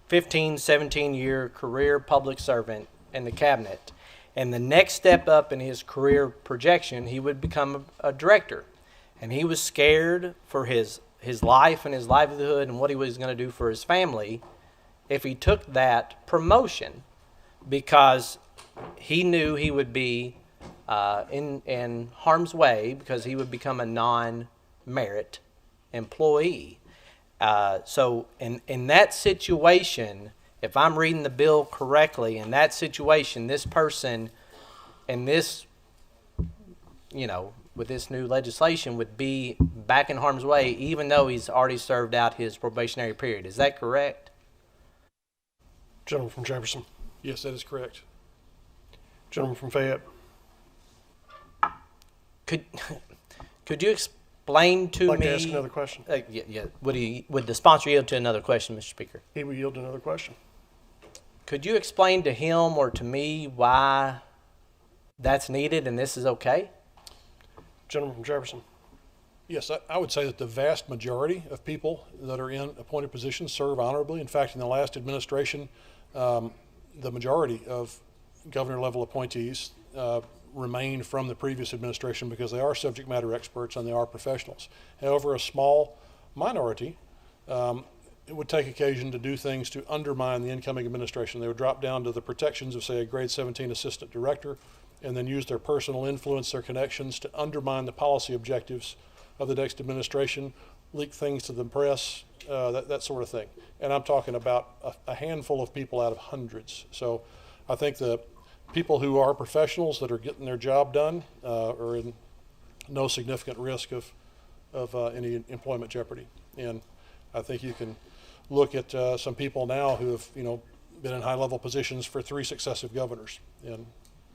15, 17-year career public servant in the cabinet. And the next step up in his career projection, he would become a director. And he was scared for his life and his livelihood and what he was going to do for his family if he took that promotion, because he knew he would be in harm's way because he would become a non-merit employee. So in that situation, if I'm reading the bill correctly, in that situation, this person and this, with this new legislation would be back in harm's way even though he's already served out his probationary period. Is that correct? Gentleman from Jefferson. Yes, that is correct. Gentleman from Fayette. Could you explain to me? Like to ask another question? Yeah. Would the sponsor yield to another question, Mr. Speaker? He will yield to another question. Could you explain to him or to me why that's needed and this is okay? Gentleman from Jefferson. Yes, I would say that the vast majority of people that are in appointed positions serve honorably. In fact, in the last administration, the majority of governor-level appointees remain from the previous administration because they are subject matter experts and they are professionals. However, a small minority it would take occasion to do things to undermine the incoming administration. They would drop down to the protections of, say, a grade 17 assistant director and then use their personal influence, their connections to undermine the policy objectives of the next administration, leak things to the press, that sort of thing. And I'm talking about a handful of people out of hundreds. So I think the people who are professionals that are getting their job done are in no significant risk of any employment jeopardy. And I think you can look at some people now who have been in high-level positions for 3 successive governors and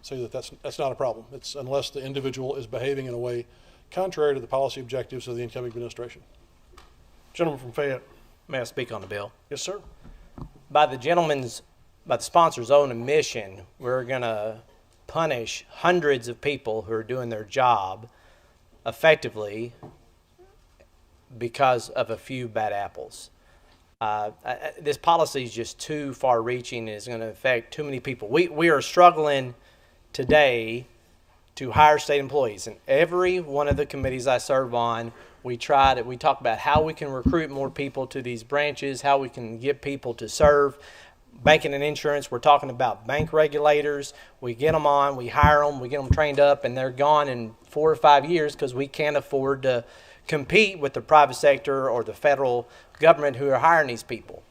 say that that's not a problem. It's unless the individual is behaving in a way contrary to the policy objectives of the incoming administration. Gentleman from Fayette. May I speak on the bill? Yes, sir. By the sponsor's own admission, we're going to punish hundreds of people who are doing their job effectively because of a few bad apples. This policy is just too far-reaching and is going to affect too many people. We are struggling today to hire state employees. In every one of the committees I serve on, we talk about how we can recruit more people to these branches, how we can get people to serve. Banking and insurance, we're talking about bank regulators. We get them on, we hire them, we get them trained up, and they're gone in 4 or 5 years because we can't afford to compete with the private sector or the federal government who are hiring these people.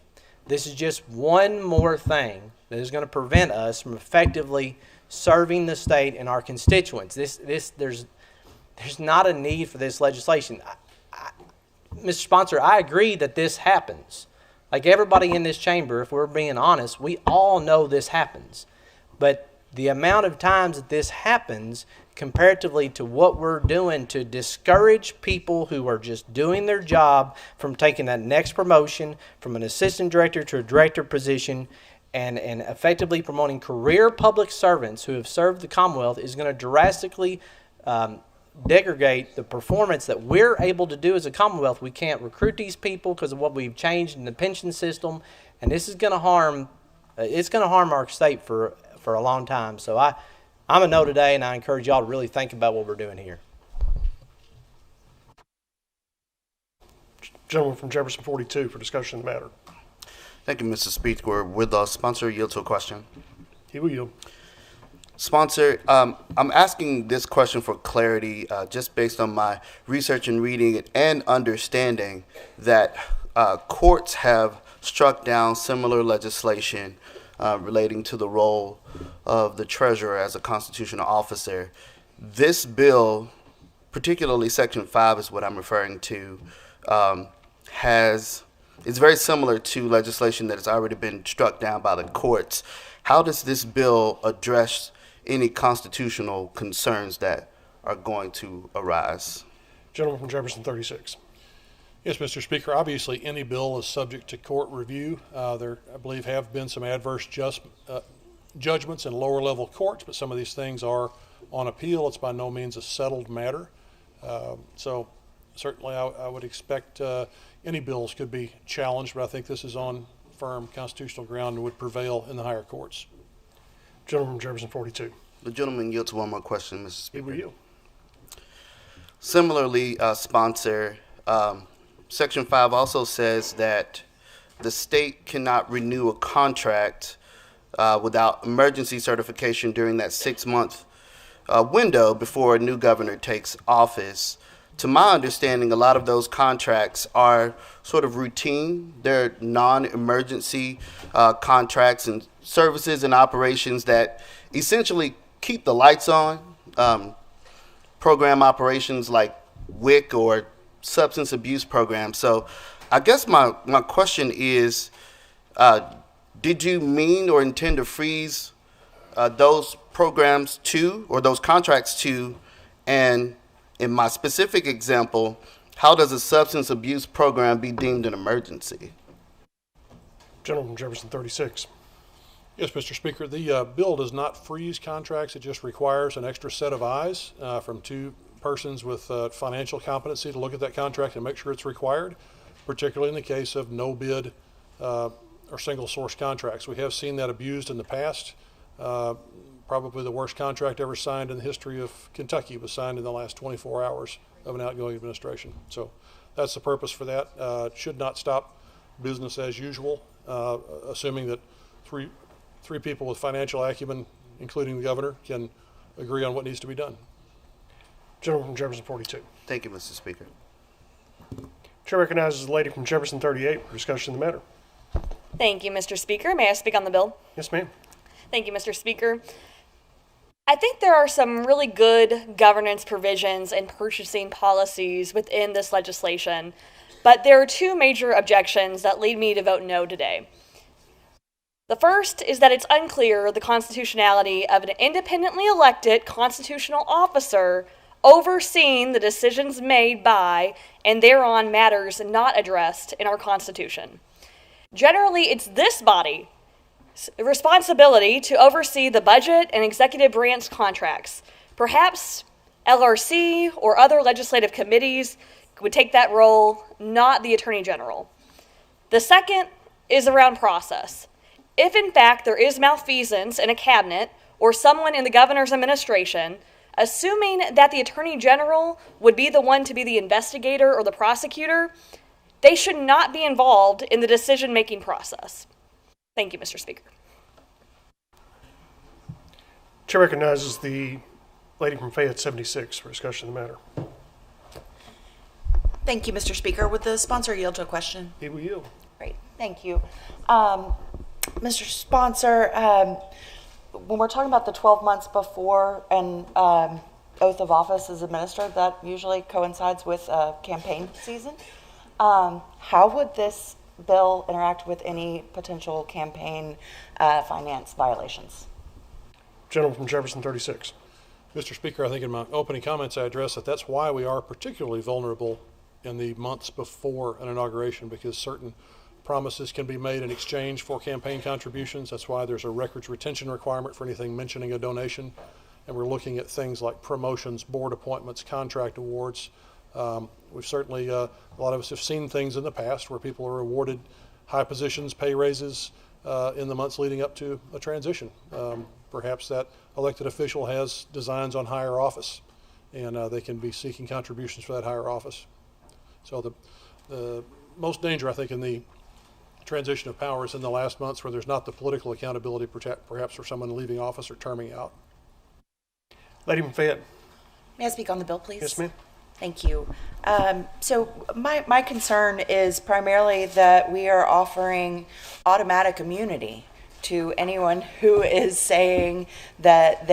This is just one more thing that is going to prevent us from effectively serving the state and our constituents. There's not a need for this legislation. Mr. Sponsor, I agree that this happens. Like everybody in this chamber, if we're being honest, we all know this happens. But the amount of times that this happens comparatively to what we're doing to discourage people who are just doing their job from taking that next promotion from an assistant director to a director position and effectively promoting career public servants who have served the Commonwealth is going to drastically degrade the performance that we're able to do as a Commonwealth. We can't recruit these people because of what we've changed in the pension system, and this is going to harm. It's going to harm our state for a long time. So I'm a no today, and I encourage y'all to really think about what we're doing here. Gentleman from Jefferson 42 for discussion of the matter. Thank you, Mr. Speaker. Would the sponsor yield to a question? He will yield. Sponsor, I'm asking this question for clarity, just based on my research and reading and understanding that courts have struck down similar legislation relating to the role of the treasurer as a constitutional officer. This bill, particularly Section 5 is what I'm referring to, is very similar to legislation that has already been struck down by the courts. How does this bill address any constitutional concerns that are going to arise? Gentleman from Jefferson 36. Yes, Mr. Speaker. Obviously, any bill is subject to court review. There, I believe, have been some adverse judgments in lower level courts, but some of these things are on appeal. It's by no means a settled matter. So certainly I would expect any bills could be challenged, but I think this is on firm constitutional ground and would prevail in the higher courts. Gentleman from Jefferson 42. The gentleman yields one more question, Mr. Speaker. He will yield. Similarly, sponsor, Section 5 also says that the state cannot renew a contract without emergency certification during that 6-month window before a new governor takes office. To my understanding, a lot of those contracts are sort of routine. They're non-emergency contracts and services and operations that essentially keep the lights on. Program operations like WIC or substance abuse programs. So I guess my question is, did you mean or intend to freeze those programs too, or those contracts too? And in my specific example, how does a substance abuse program be deemed an emergency? Gentleman from Jefferson 36. Yes, Mr. Speaker. The bill does not freeze contracts. It just requires an extra set of eyes from two persons with financial competency to look at that contract and make sure it's required, particularly in the case of no bid or single source contracts. We have seen that abused in the past. Probably the worst contract ever signed in the history of Kentucky was signed in the last 24 hours of an outgoing administration. So that's the purpose for that. It should not stop business as usual, assuming that three people with financial acumen, including the governor, can agree on what needs to be done. Gentleman from Jefferson 42. Thank you, Mr. Speaker. Chair recognizes the lady from Jefferson 38 for discussion of the matter. Thank you, Mr. Speaker. May I speak on the bill? Yes, ma'am. Thank you, Mr. Speaker. I think there are some really good governance provisions and purchasing policies within this legislation, but there are two major objections that lead me to vote no today. The first is that it's unclear the constitutionality of an independently elected constitutional officer overseeing the decisions made by and thereon matters not addressed in our Constitution. Generally, it's this body's responsibility to oversee the budget and executive branch contracts. Perhaps LRC or other legislative committees would take that role, not the Attorney General. The second is around process. If in fact there is malfeasance in a cabinet or someone in the governor's administration, assuming that the Attorney General would be the one to be the investigator or the prosecutor, they should not be involved in the decision-making process. Thank you, Mr. Speaker. Chair recognizes the lady from Fayette 76 for discussion of the matter. Thank you, Mr. Speaker. Would the sponsor yield to a question? He will yield. Great, thank you. Mr. Sponsor, when we're talking about the 12 months before an oath of office is administered, that usually coincides with campaign season. How would this bill interact with any potential campaign finance violations? Gentleman from Jefferson, 36. Mr. Speaker, I think in my opening comments I addressed that that's why we are particularly vulnerable in the months before an inauguration, because certain promises can be made in exchange for campaign contributions. That's why there's a records retention requirement for anything mentioning a donation. And we're looking at things like promotions, board appointments, contract awards. We've certainly, a lot of us have seen things in the past where people are awarded high positions, pay raises in the months leading up to a transition. Perhaps that elected official has designs on higher office, and they can be seeking contributions for that higher office. So the most danger, I think, in the transition of power is in the last months where there's not the political accountability perhaps for someone leaving office or terming out. Lady from Fayette. May I speak on the bill, please? Yes, ma'am. Thank you. So my concern is primarily that we are offering automatic immunity to anyone who is saying that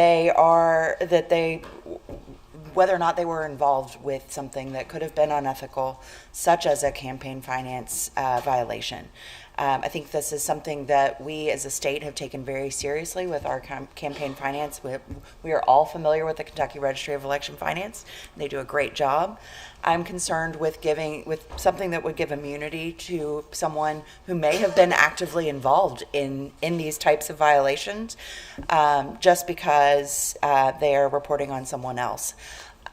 whether or not they were involved with something that could have been unethical, such as a campaign finance violation. I think this is something that we as a state have taken very seriously with our campaign finance. We are all familiar with the Kentucky Registry of Election Finance. They do a great job. I'm concerned with something that would give immunity to someone who may have been actively involved in these types of violations just because they are reporting on someone else.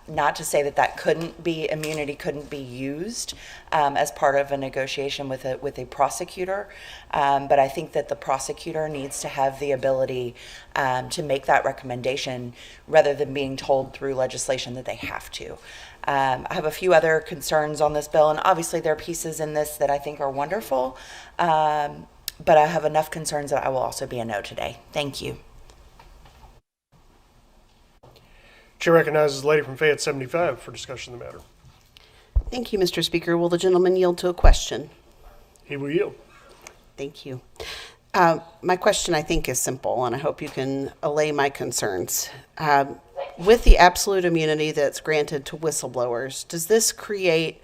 Not to say that immunity couldn't be used as part of a negotiation with a prosecutor, but I think that the prosecutor needs to have the ability to make that recommendation rather than being told through legislation that they have to. I have a few other concerns on this bill, and obviously there are pieces in this that I think are wonderful, but I have enough concerns that I will also be a no today. Thank you. Chair recognizes the lady from Fayette, 75, for discussion of the matter. Thank you, Mr. Speaker. Will the gentleman yield to a question? He will yield. Thank you. My question, I think, is simple, and I hope you can allay my concerns. With the absolute immunity that's granted to whistleblowers, does this create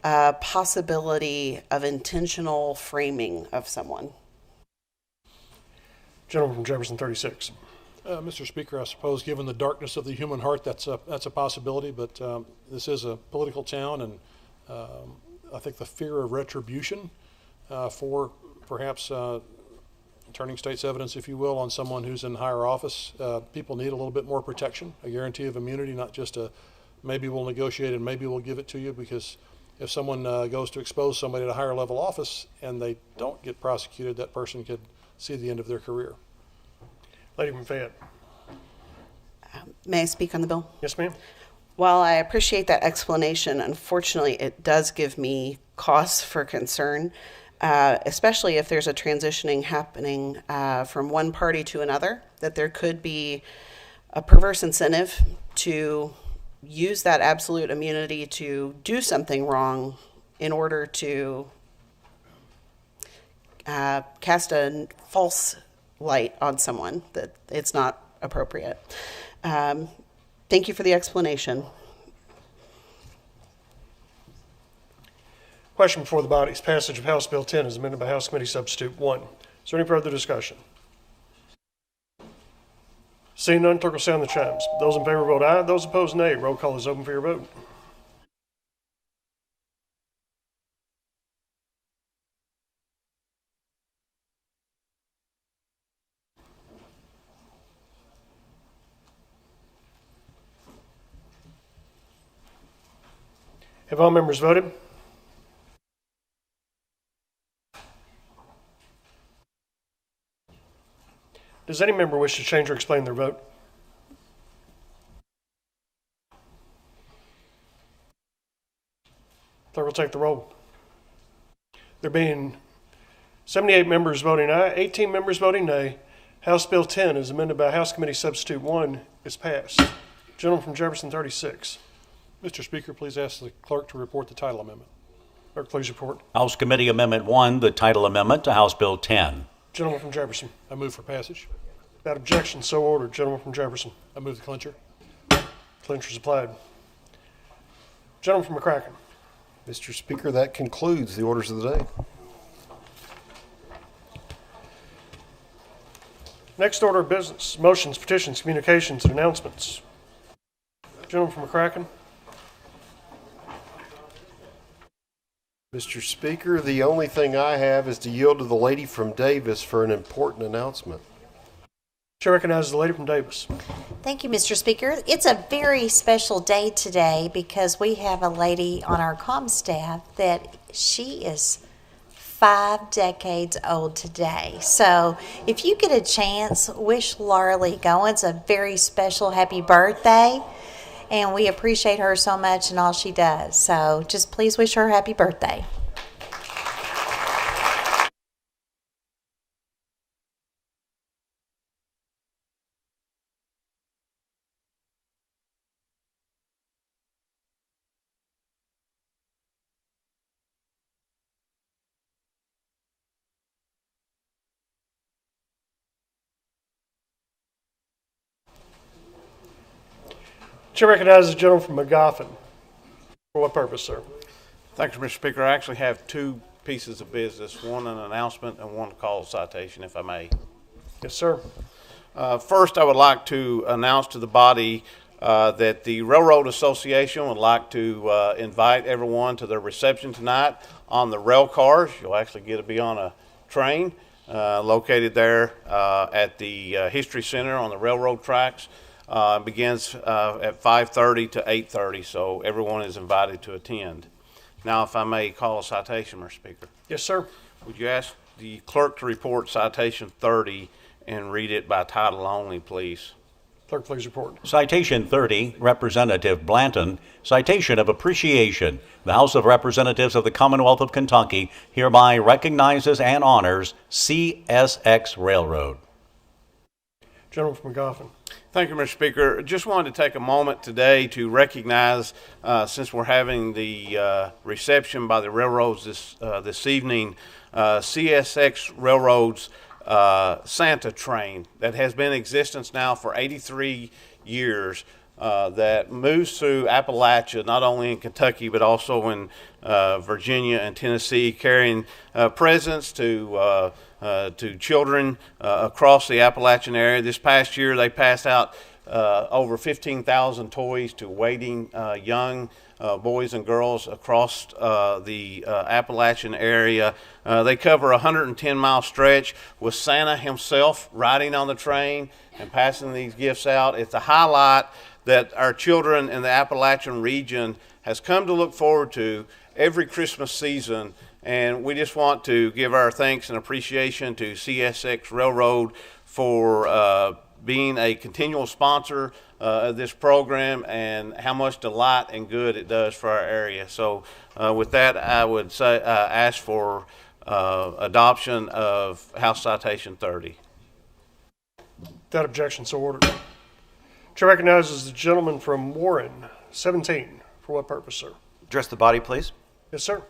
a possibility of intentional framing of someone? Gentleman from Jefferson, 36. Mr. Speaker, I suppose given the darkness of the human heart, that's a possibility, but this is a political town, and I think the fear of retribution for perhaps turning state's evidence, if you will, on someone who's in higher office, people need a little bit more protection, a guarantee of immunity, not just a maybe we'll negotiate and maybe we'll give it to you, because if someone goes to expose somebody at a higher level office and they don't get prosecuted, that person could see the end of their career. Lady from Fayette. May I speak on the bill? Yes, ma'am. While I appreciate that explanation, unfortunately, it does give me cause for concern, especially if there's a transitioning happening from one party to another, that there could be a perverse incentive to use that absolute immunity to do something wrong in order to cast a false light on someone, that it's not appropriate. Thank you for the explanation. Question before the body is passage of House Bill 10 as amended by House Committee Substitute 1. Is there any further discussion? Seeing none, clerk will sound the chimes. Those in favor vote aye. Those opposed, nay. Roll call is open for your vote. Have all members voted? Does any member wish to change or explain their vote? Clerk will take the roll. There being 78 members voting aye, 18 members voting nay, House Bill 10, as amended by House Committee Substitute 1, is passed. Gentleman from Jefferson, 36. Mr. Speaker, please ask the clerk to report the title amendment. Clerk, please report. House Committee Amendment 1, the title amendment to House Bill 10. Gentleman from Jefferson. I move for passage. Without objection, so ordered. Gentleman from Jefferson. I move the clincher. Clincher is applied. Gentleman from McCracken. Mr. Speaker, that concludes the orders of the day. Next order of business, motions, petitions, communications, and announcements. Gentleman from McCracken. Mr. Speaker, the only thing I have is to yield to the lady from Davis for an important announcement. Chair recognizes the lady from Davis. Thank you, Mr. Speaker. It's a very special day today because we have a lady on our comm staff that she is 5 decades old today. So if you get a chance, wish Laura Lee Goins a very special happy birthday. And we appreciate her so much and all she does. So just please wish her a happy birthday. Chair recognizes the gentleman from McGoffin. For what purpose, sir? Thank you, Mr. Speaker. I actually have two pieces of business, one an announcement and one call citation, if I may. Yes, sir. First, I would like to announce to the body that the Railroad Association would like to invite everyone to their reception tonight on the rail cars. You'll actually get to be on a train located there at the History Center on the railroad tracks. Begins at 5:30 to 8:30, so everyone is invited to attend. Now, if I may call a citation, Mr. Speaker. Yes, sir. Would you ask the clerk to report citation 30 and read it by title only, please? Clerk, please report. Citation 30, Representative Blanton, citation of appreciation. The House of Representatives of the Commonwealth of Kentucky hereby recognizes and honors CSX Railroad. Gentleman from McGoffin. Thank you, Mr. Speaker. Just wanted to take a moment today to recognize, since we're having the reception by the railroads this evening, CSX Railroad's Santa train that has been in existence now for 83 years that moves through Appalachia, not only in Kentucky but also in Virginia and Tennessee, carrying presents to children across the Appalachian area. This past year, they passed out over 15,000 toys to waiting young boys and girls across the Appalachian area. They cover a 110-mile stretch with Santa himself riding on the train and passing these gifts out. It's a highlight that our children in the Appalachian region has come to look forward to every Christmas season. And we just want to give our thanks and appreciation to CSX Railroad for being a continual sponsor of this program and how much delight and good it does for our area. So with that, I would say ask for adoption of House Citation 30. Without objection, so ordered. Chair recognizes the gentleman from Warren, 17. For what purpose, sir? Address the body, please. Yes, sir.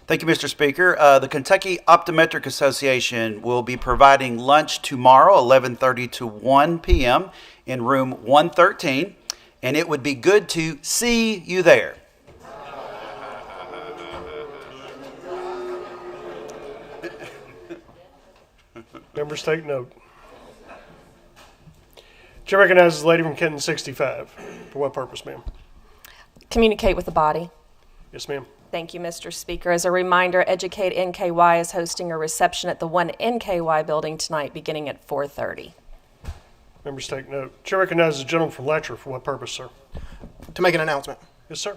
Thank you, Mr. Speaker. The Kentucky Optometric Association will be providing lunch tomorrow, 11:30 to 1 p.m. in room 113, and it would be good to see you there. Members take note. Chair recognizes the lady from Kenton, 65. For what purpose, ma'am? Communicate with the body. Yes, ma'am. Thank you, Mr. Speaker. As a reminder, Educate NKY is hosting a reception at the 1 NKY building tonight beginning at 4:30. Members take note. Chair recognizes the gentleman from Letcher. For what purpose, sir? To make an announcement. Yes, sir.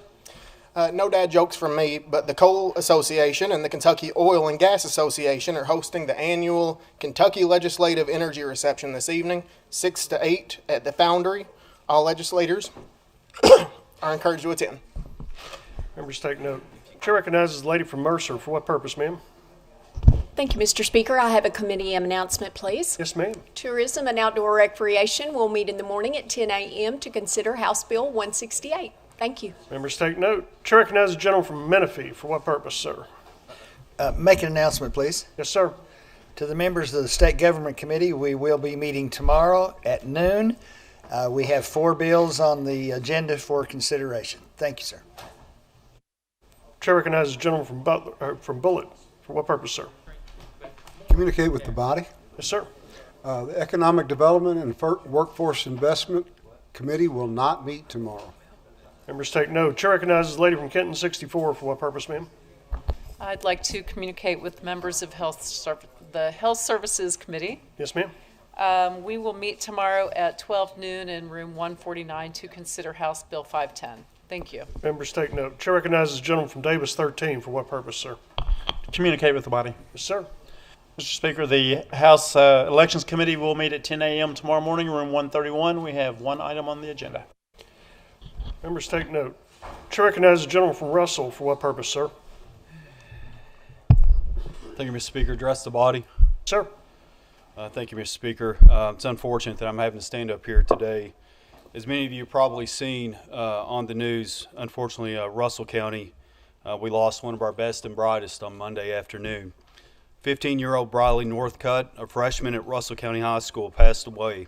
No dad jokes from me, but the Coal Association and the Kentucky Oil and Gas Association are hosting the annual Kentucky Legislative Energy Reception this evening, 6 to 8 at the Foundry. All legislators are encouraged to attend. Members take note. Chair recognizes the lady from Mercer. For what purpose, ma'am? Thank you, Mr. Speaker. I have a committee announcement, please. Yes, ma'am. Tourism and Outdoor Recreation will meet in the morning at 10 a.m. to consider House Bill 168. Thank you. Members take note. Chair recognizes the gentleman from Menifee. For what purpose, sir? Make an announcement, please. Yes, sir. To the members of the State Government Committee, we will be meeting tomorrow at noon. We have 4 bills on the agenda for consideration. Thank you, sir. Chair recognizes the gentleman from Bullitt. For what purpose, sir? Communicate with the body. Yes, sir. The Economic Development and Workforce Investment Committee will not meet tomorrow. Members take note. Chair recognizes the lady from Kenton 64. For what purpose, ma'am? I'd like to communicate with members of the Health Services Committee. Yes, ma'am. We will meet tomorrow at 12 noon in room 149 to consider House Bill 510. Thank you. Members take note. Chair recognizes the gentleman from Davis 13. For what purpose, sir? To communicate with the body. Yes, sir. Mr. Speaker, the House Elections Committee will meet at 10 a.m. tomorrow morning, room 131. We have one item on the agenda. Members take note. Chair recognizes the gentleman from Russell. For what purpose, sir? Thank you, Mr. Speaker. Address the body. Sir. Thank you, Mr. Speaker. It's unfortunate that I'm having to stand up here today. As many of you have probably seen on the news, unfortunately, Russell County, we lost one of our best and brightest on Monday afternoon. 15-year-old Briley Northcutt, a freshman at Russell County High School, passed away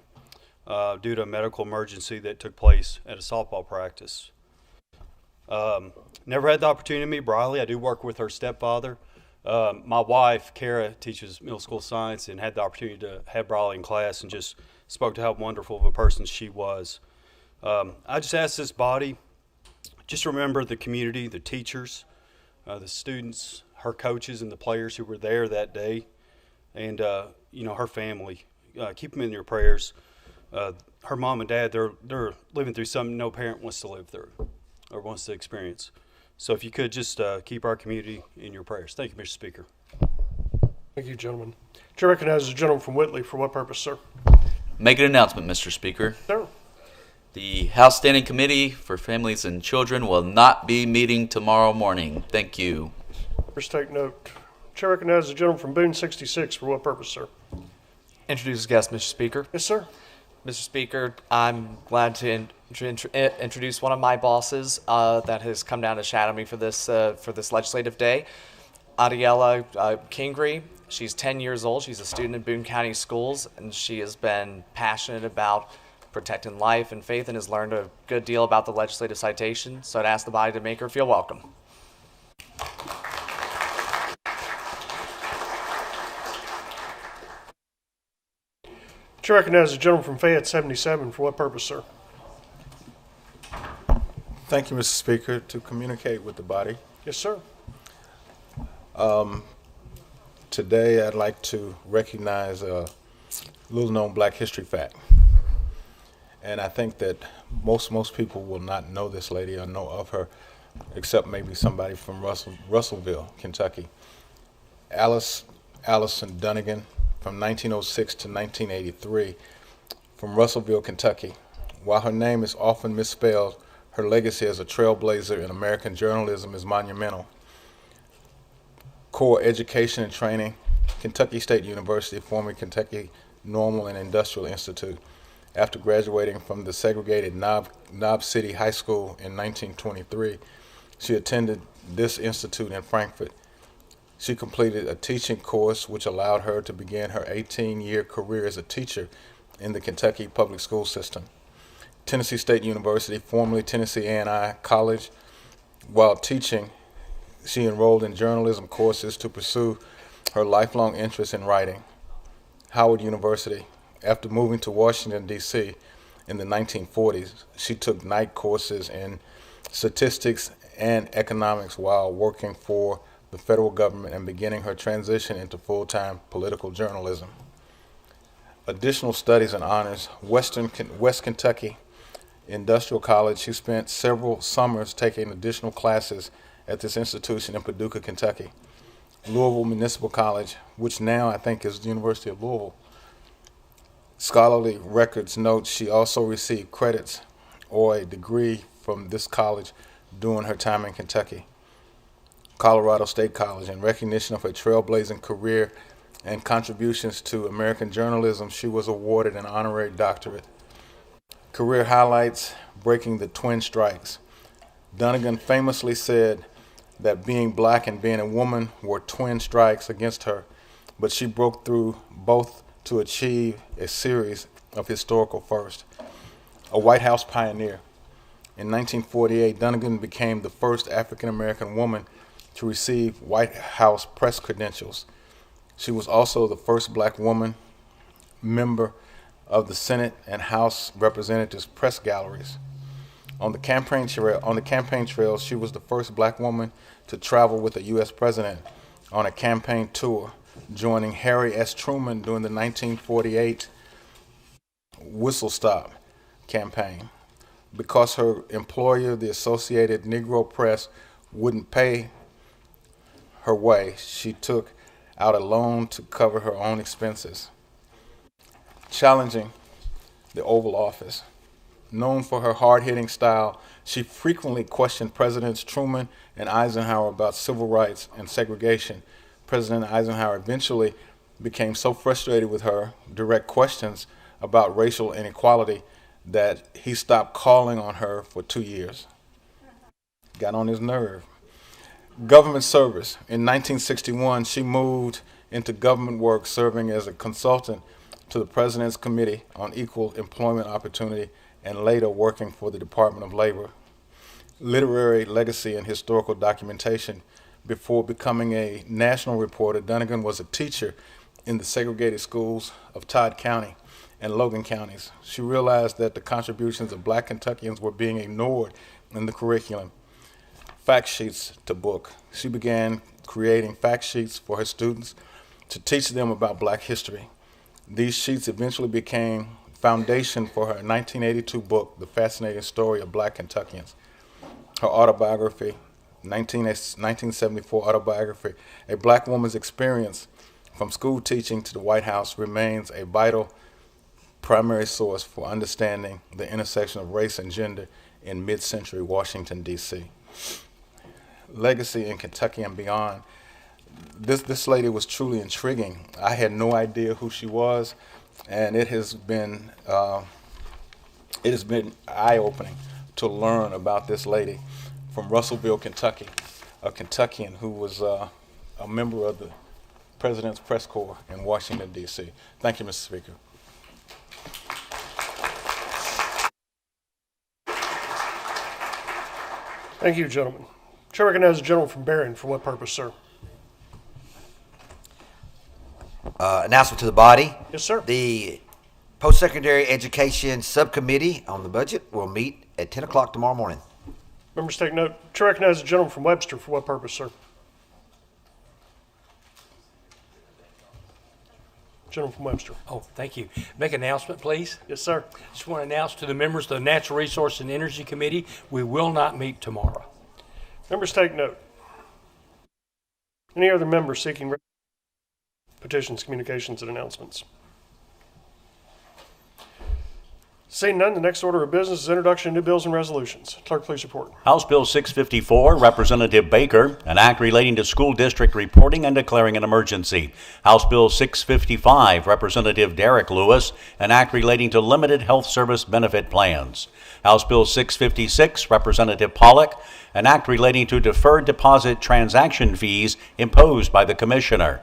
due to a medical emergency that took place at a softball practice. Never had the opportunity to meet Briley. I do work with her stepfather. My wife, Kara, teaches middle school science and had the opportunity to have Briley in class and just spoke to how wonderful of a person she was. I just asked this body, just remember the community, the teachers, the students, her coaches, and the players who were there that day, and her family. Keep them in your prayers. Her mom and dad, they're living through something no parent wants to live through or wants to experience. So if you could just keep our community in your prayers. Thank you, Mr. Speaker. Thank you, gentlemen. Chair recognizes the gentleman from Whitley. For what purpose, sir? Make an announcement, Mr. Speaker. Sir. The House Standing Committee for Families and Children will not be meeting tomorrow morning. Thank you. Members take note. Chair recognizes the gentleman from Boone 66. For what purpose, sir? Introduce a guest, Mr. Speaker. Yes, sir. Mr. Speaker, I'm glad to introduce one of my bosses that has come down to shadow me for this legislative day, Adiela Kingry. She's 10 years old. She's a student in Boone County Schools, and she has been passionate about protecting life and faith and has learned a good deal about the legislative citation. So I'd ask the body to make her feel welcome. Chair recognizes the gentleman from Fayette 77. For what purpose, sir? Thank you, Mr. Speaker. To communicate with the body. Yes, sir. Today, I'd like to recognize a little-known Black history fact. And I think that most people will not know this lady or know of her, except maybe somebody from Russellville, Kentucky. Allison Dunnigan, from 1906 to 1983, from Russellville, Kentucky. While her name is often misspelled, her legacy as a trailblazer in American journalism is monumental. Core education and training, Kentucky State University, formerly Kentucky Normal and Industrial Institute. After graduating from the segregated Knob City High School in 1923, she attended this institute in Frankfort. She completed a teaching course which allowed her to begin her 18-year career as a teacher in the Kentucky public school system. Tennessee State University, formerly Tennessee A&I College. While teaching, she enrolled in journalism courses to pursue her lifelong interest in writing. Howard University. After moving to Washington, D.C. in the 1940s, she took night courses in statistics and economics while working for the federal government and beginning her transition into full-time political journalism. Additional studies and honors, West Kentucky Industrial College. She spent several summers taking additional classes at this institution in Paducah, Kentucky. Louisville Municipal College, which now I think is the University of Louisville. Scholarly records note she also received credits or a degree from this college during her time in Kentucky. Colorado State College, in recognition of her trailblazing career and contributions to American journalism, she was awarded an honorary doctorate. Career highlights, breaking the twin strikes. Dunnigan famously said that being black and being a woman were twin strikes against her, but she broke through both to achieve a series of historical firsts. A White House pioneer. In 1948, Dunnigan became the first African-American woman to receive White House press credentials. She was also the first black woman member of the Senate and House Representatives press galleries. On the campaign trail, she was the first black woman to travel with the U.S. president on a campaign tour, joining Harry S. Truman during the 1948 Whistle Stop campaign. Because her employer, the Associated Negro Press, wouldn't pay her way, she took out a loan to cover her own expenses. Challenging the Oval Office. Known for her hard-hitting style, she frequently questioned Presidents Truman and Eisenhower about civil rights and segregation. President Eisenhower eventually became so frustrated with her direct questions about racial inequality that he stopped calling on her for 2 years. Got on his nerve. Government service. In 1961, she moved into government work, serving as a consultant to the President's Committee on Equal Employment Opportunity and later working for the Department of Labor. Literary legacy and historical documentation. Before becoming a national reporter, Dunnigan was a teacher in the segregated schools of Todd County and Logan counties. She realized that the contributions of black Kentuckians were being ignored in the curriculum. Fact sheets to book. She began creating fact sheets for her students to teach them about black history. These sheets eventually became foundation for her 1982 book, The Fascinating Story of Black Kentuckians. Her autobiography, 1974 autobiography, A Black Woman's Experience from School Teaching to the White House, remains a vital primary source for understanding the intersection of race and gender in mid-century Washington, D.C. Legacy in Kentucky and beyond. This lady was truly intriguing. I had no idea who she was, and it has been eye-opening to learn about this lady from Russellville, Kentucky, a Kentuckian who was a member of the President's Press Corps in Washington, D.C. Thank you, Mr. Speaker. Thank you, gentlemen. Chair recognizes the gentleman from Barron. For what purpose, sir? Announcement to the body. Yes, sir. The Post-Secondary Education Subcommittee on the budget will meet at 10 o'clock tomorrow morning. Members take note. Chair recognizes the gentleman from Webster. For what purpose, sir? Gentleman from Webster. Oh, thank you. Make an announcement, please. Yes, sir. Just want to announce to the members of the Natural Resource and Energy Committee, we will not meet tomorrow. Members take note. Any other members seeking petitions, communications, and announcements? Seeing none, the next order of business is introduction of new bills and resolutions. Clerk, please report. House Bill 654, Representative Baker, an act relating to school district reporting and declaring an emergency. House Bill 655, Representative Derek Lewis, an act relating to limited health service benefit plans. House Bill 656, Representative Pollock, an act relating to deferred deposit transaction fees imposed by the Commissioner.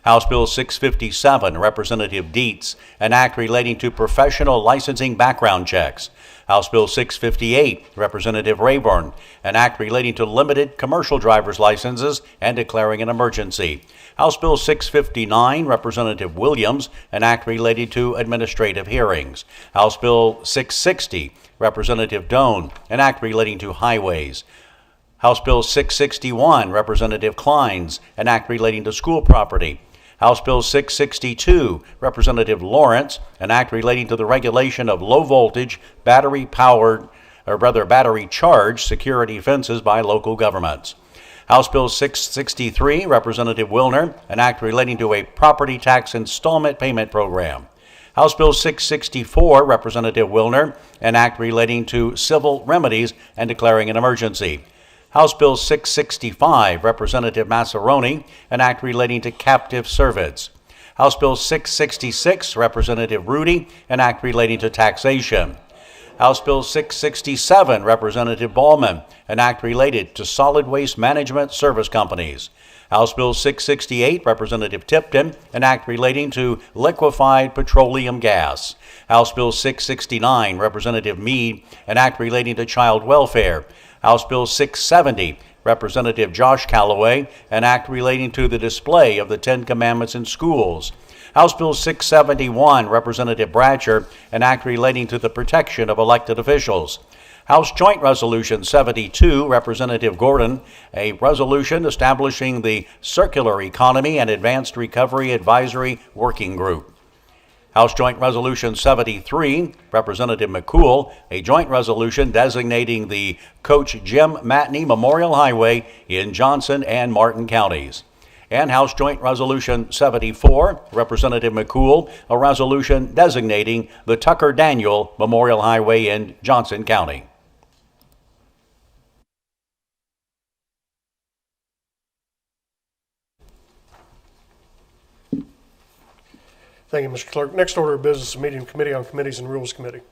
House Bill 657, Representative Dietz, an act relating to professional licensing background checks. House Bill 658, Representative Rayburn, an act relating to limited commercial driver's licenses and declaring an emergency. House Bill 659, Representative Williams, an act related to administrative hearings. House Bill 660, Representative Doan, an act relating to highways. House Bill 661, Representative Kleins, an act relating to school property. House Bill 662, Representative Lawrence, an act relating to the regulation of low-voltage, battery-charged security fences by local governments. House Bill 663, Representative Wilner, an act relating to a property tax installment payment program. House Bill 664, Representative Wilner, an act relating to civil remedies and declaring an emergency. House Bill 665, Representative Massaroni, an act relating to captive servants. House Bill 666, Representative Rudy, an act relating to taxation. House Bill 667, Representative Ballman, an act related to solid waste management service companies. House Bill 668, Representative Tipton, an act relating to liquefied petroleum gas. House Bill 669, Representative Meade, an act relating to child welfare. House Bill 670, Representative Josh Calloway, an act relating to the display of the Ten Commandments in schools. House Bill 671, Representative Bratcher, an act relating to the protection of elected officials. House Joint Resolution 72, Representative Gordon, a resolution establishing the Circular Economy and Advanced Recovery Advisory Working Group. House Joint Resolution 73, Representative McCool, a joint resolution designating the Coach Jim Matney Memorial Highway in Johnson and Martin counties. And House Joint Resolution 74, Representative McCool, a resolution designating the Tucker Daniel Memorial Highway in Johnson County. Thank you, Mr. Clerk. Next order of business, a meeting of Committee on Committees and Rules Committee.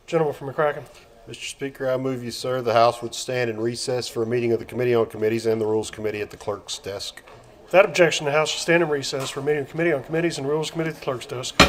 Gentleman from McCracken. Mr. Speaker, I move you, sir, the House would stand in recess for a meeting of the Committee on Committees and the Rules Committee at the clerk's desk. Without objection, the House will stand in recess for a meeting of Committee on Committees and Rules Committee at the clerk's desk.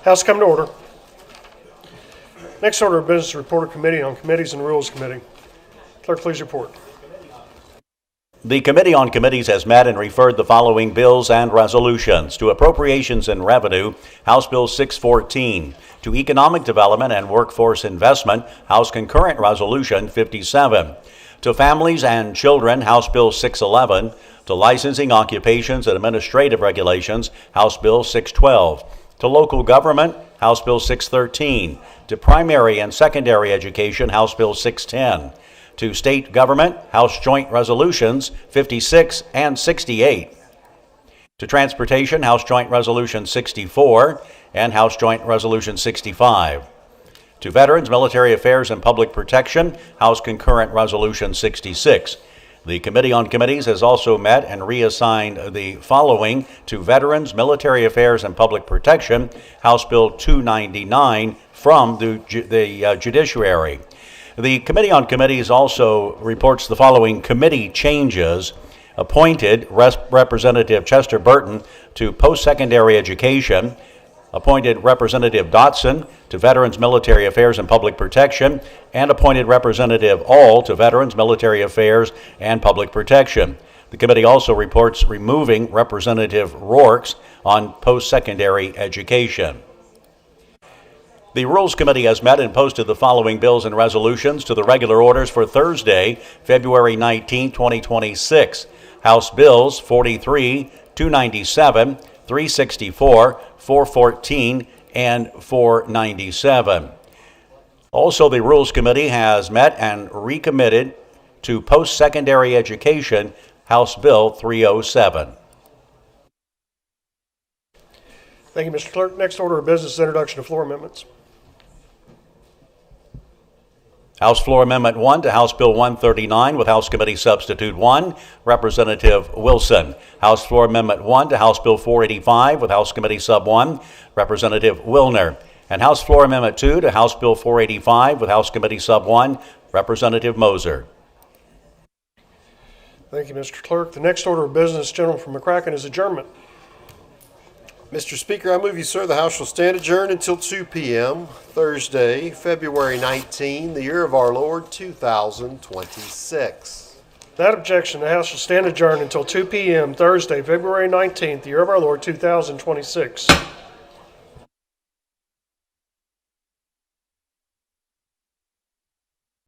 House come to order. Next order of business, report of committee on committees and rules committee. Clerk, please report. The Committee on Committees has met and referred the following bills and resolutions: to Appropriations and Revenue, House Bill 614; to Economic Development and Workforce Investment, House Concurrent Resolution 57; to Families and Children, House Bill 611; to Licensing, Occupations and Administrative Regulations, House Bill 612; to Local Government, House Bill 613; to Primary and Secondary Education, House Bill 610; to State Government, House Joint Resolutions 56 and 68; to Transportation, House Joint Resolution 64 and House Joint Resolution 65; to Veterans, Military Affairs and Public Protection, House Concurrent Resolution 66. The Committee on Committees has also met and reassigned the following to Veterans, Military Affairs and Public Protection, House Bill 299 from the Judiciary. The Committee on Committees also reports the following committee changes: appointed Representative Chester Burton to Post-Secondary Education, appointed Representative Dotson to Veterans, Military Affairs and Public Protection, and appointed Representative All to Veterans, Military Affairs and Public Protection. The committee also reports removing Representative Rourke on Post-Secondary Education. The Rules Committee has met and posted the following bills and resolutions to the regular orders for Thursday, February 19, 2026. House Bills 43, 297, 364, 414, and 497. Also, the Rules Committee has met and recommitted to Post-Secondary Education, House Bill 307. Thank you, Mr. Clerk. Next order of business is introduction of floor amendments. House Floor Amendment 1 to House Bill 139 with House Committee Substitute 1, Representative Wilson. House Floor Amendment 1 to House Bill 485 with House Committee Sub 1, Representative Wilner. And House Floor Amendment 2 to House Bill 485 with House Committee Sub 1, Representative Moser. Thank you, Mr. Clerk. The next order of business, Gentleman from McCracken, is adjournment. Mr. Speaker, I move you, sir, the House shall stand adjourned until 2 p.m. Thursday, February 19, the year of our Lord, 2026. Without objection, the House shall stand adjourned until 2 p.m. Thursday, February 19th, the year of our Lord, 2026.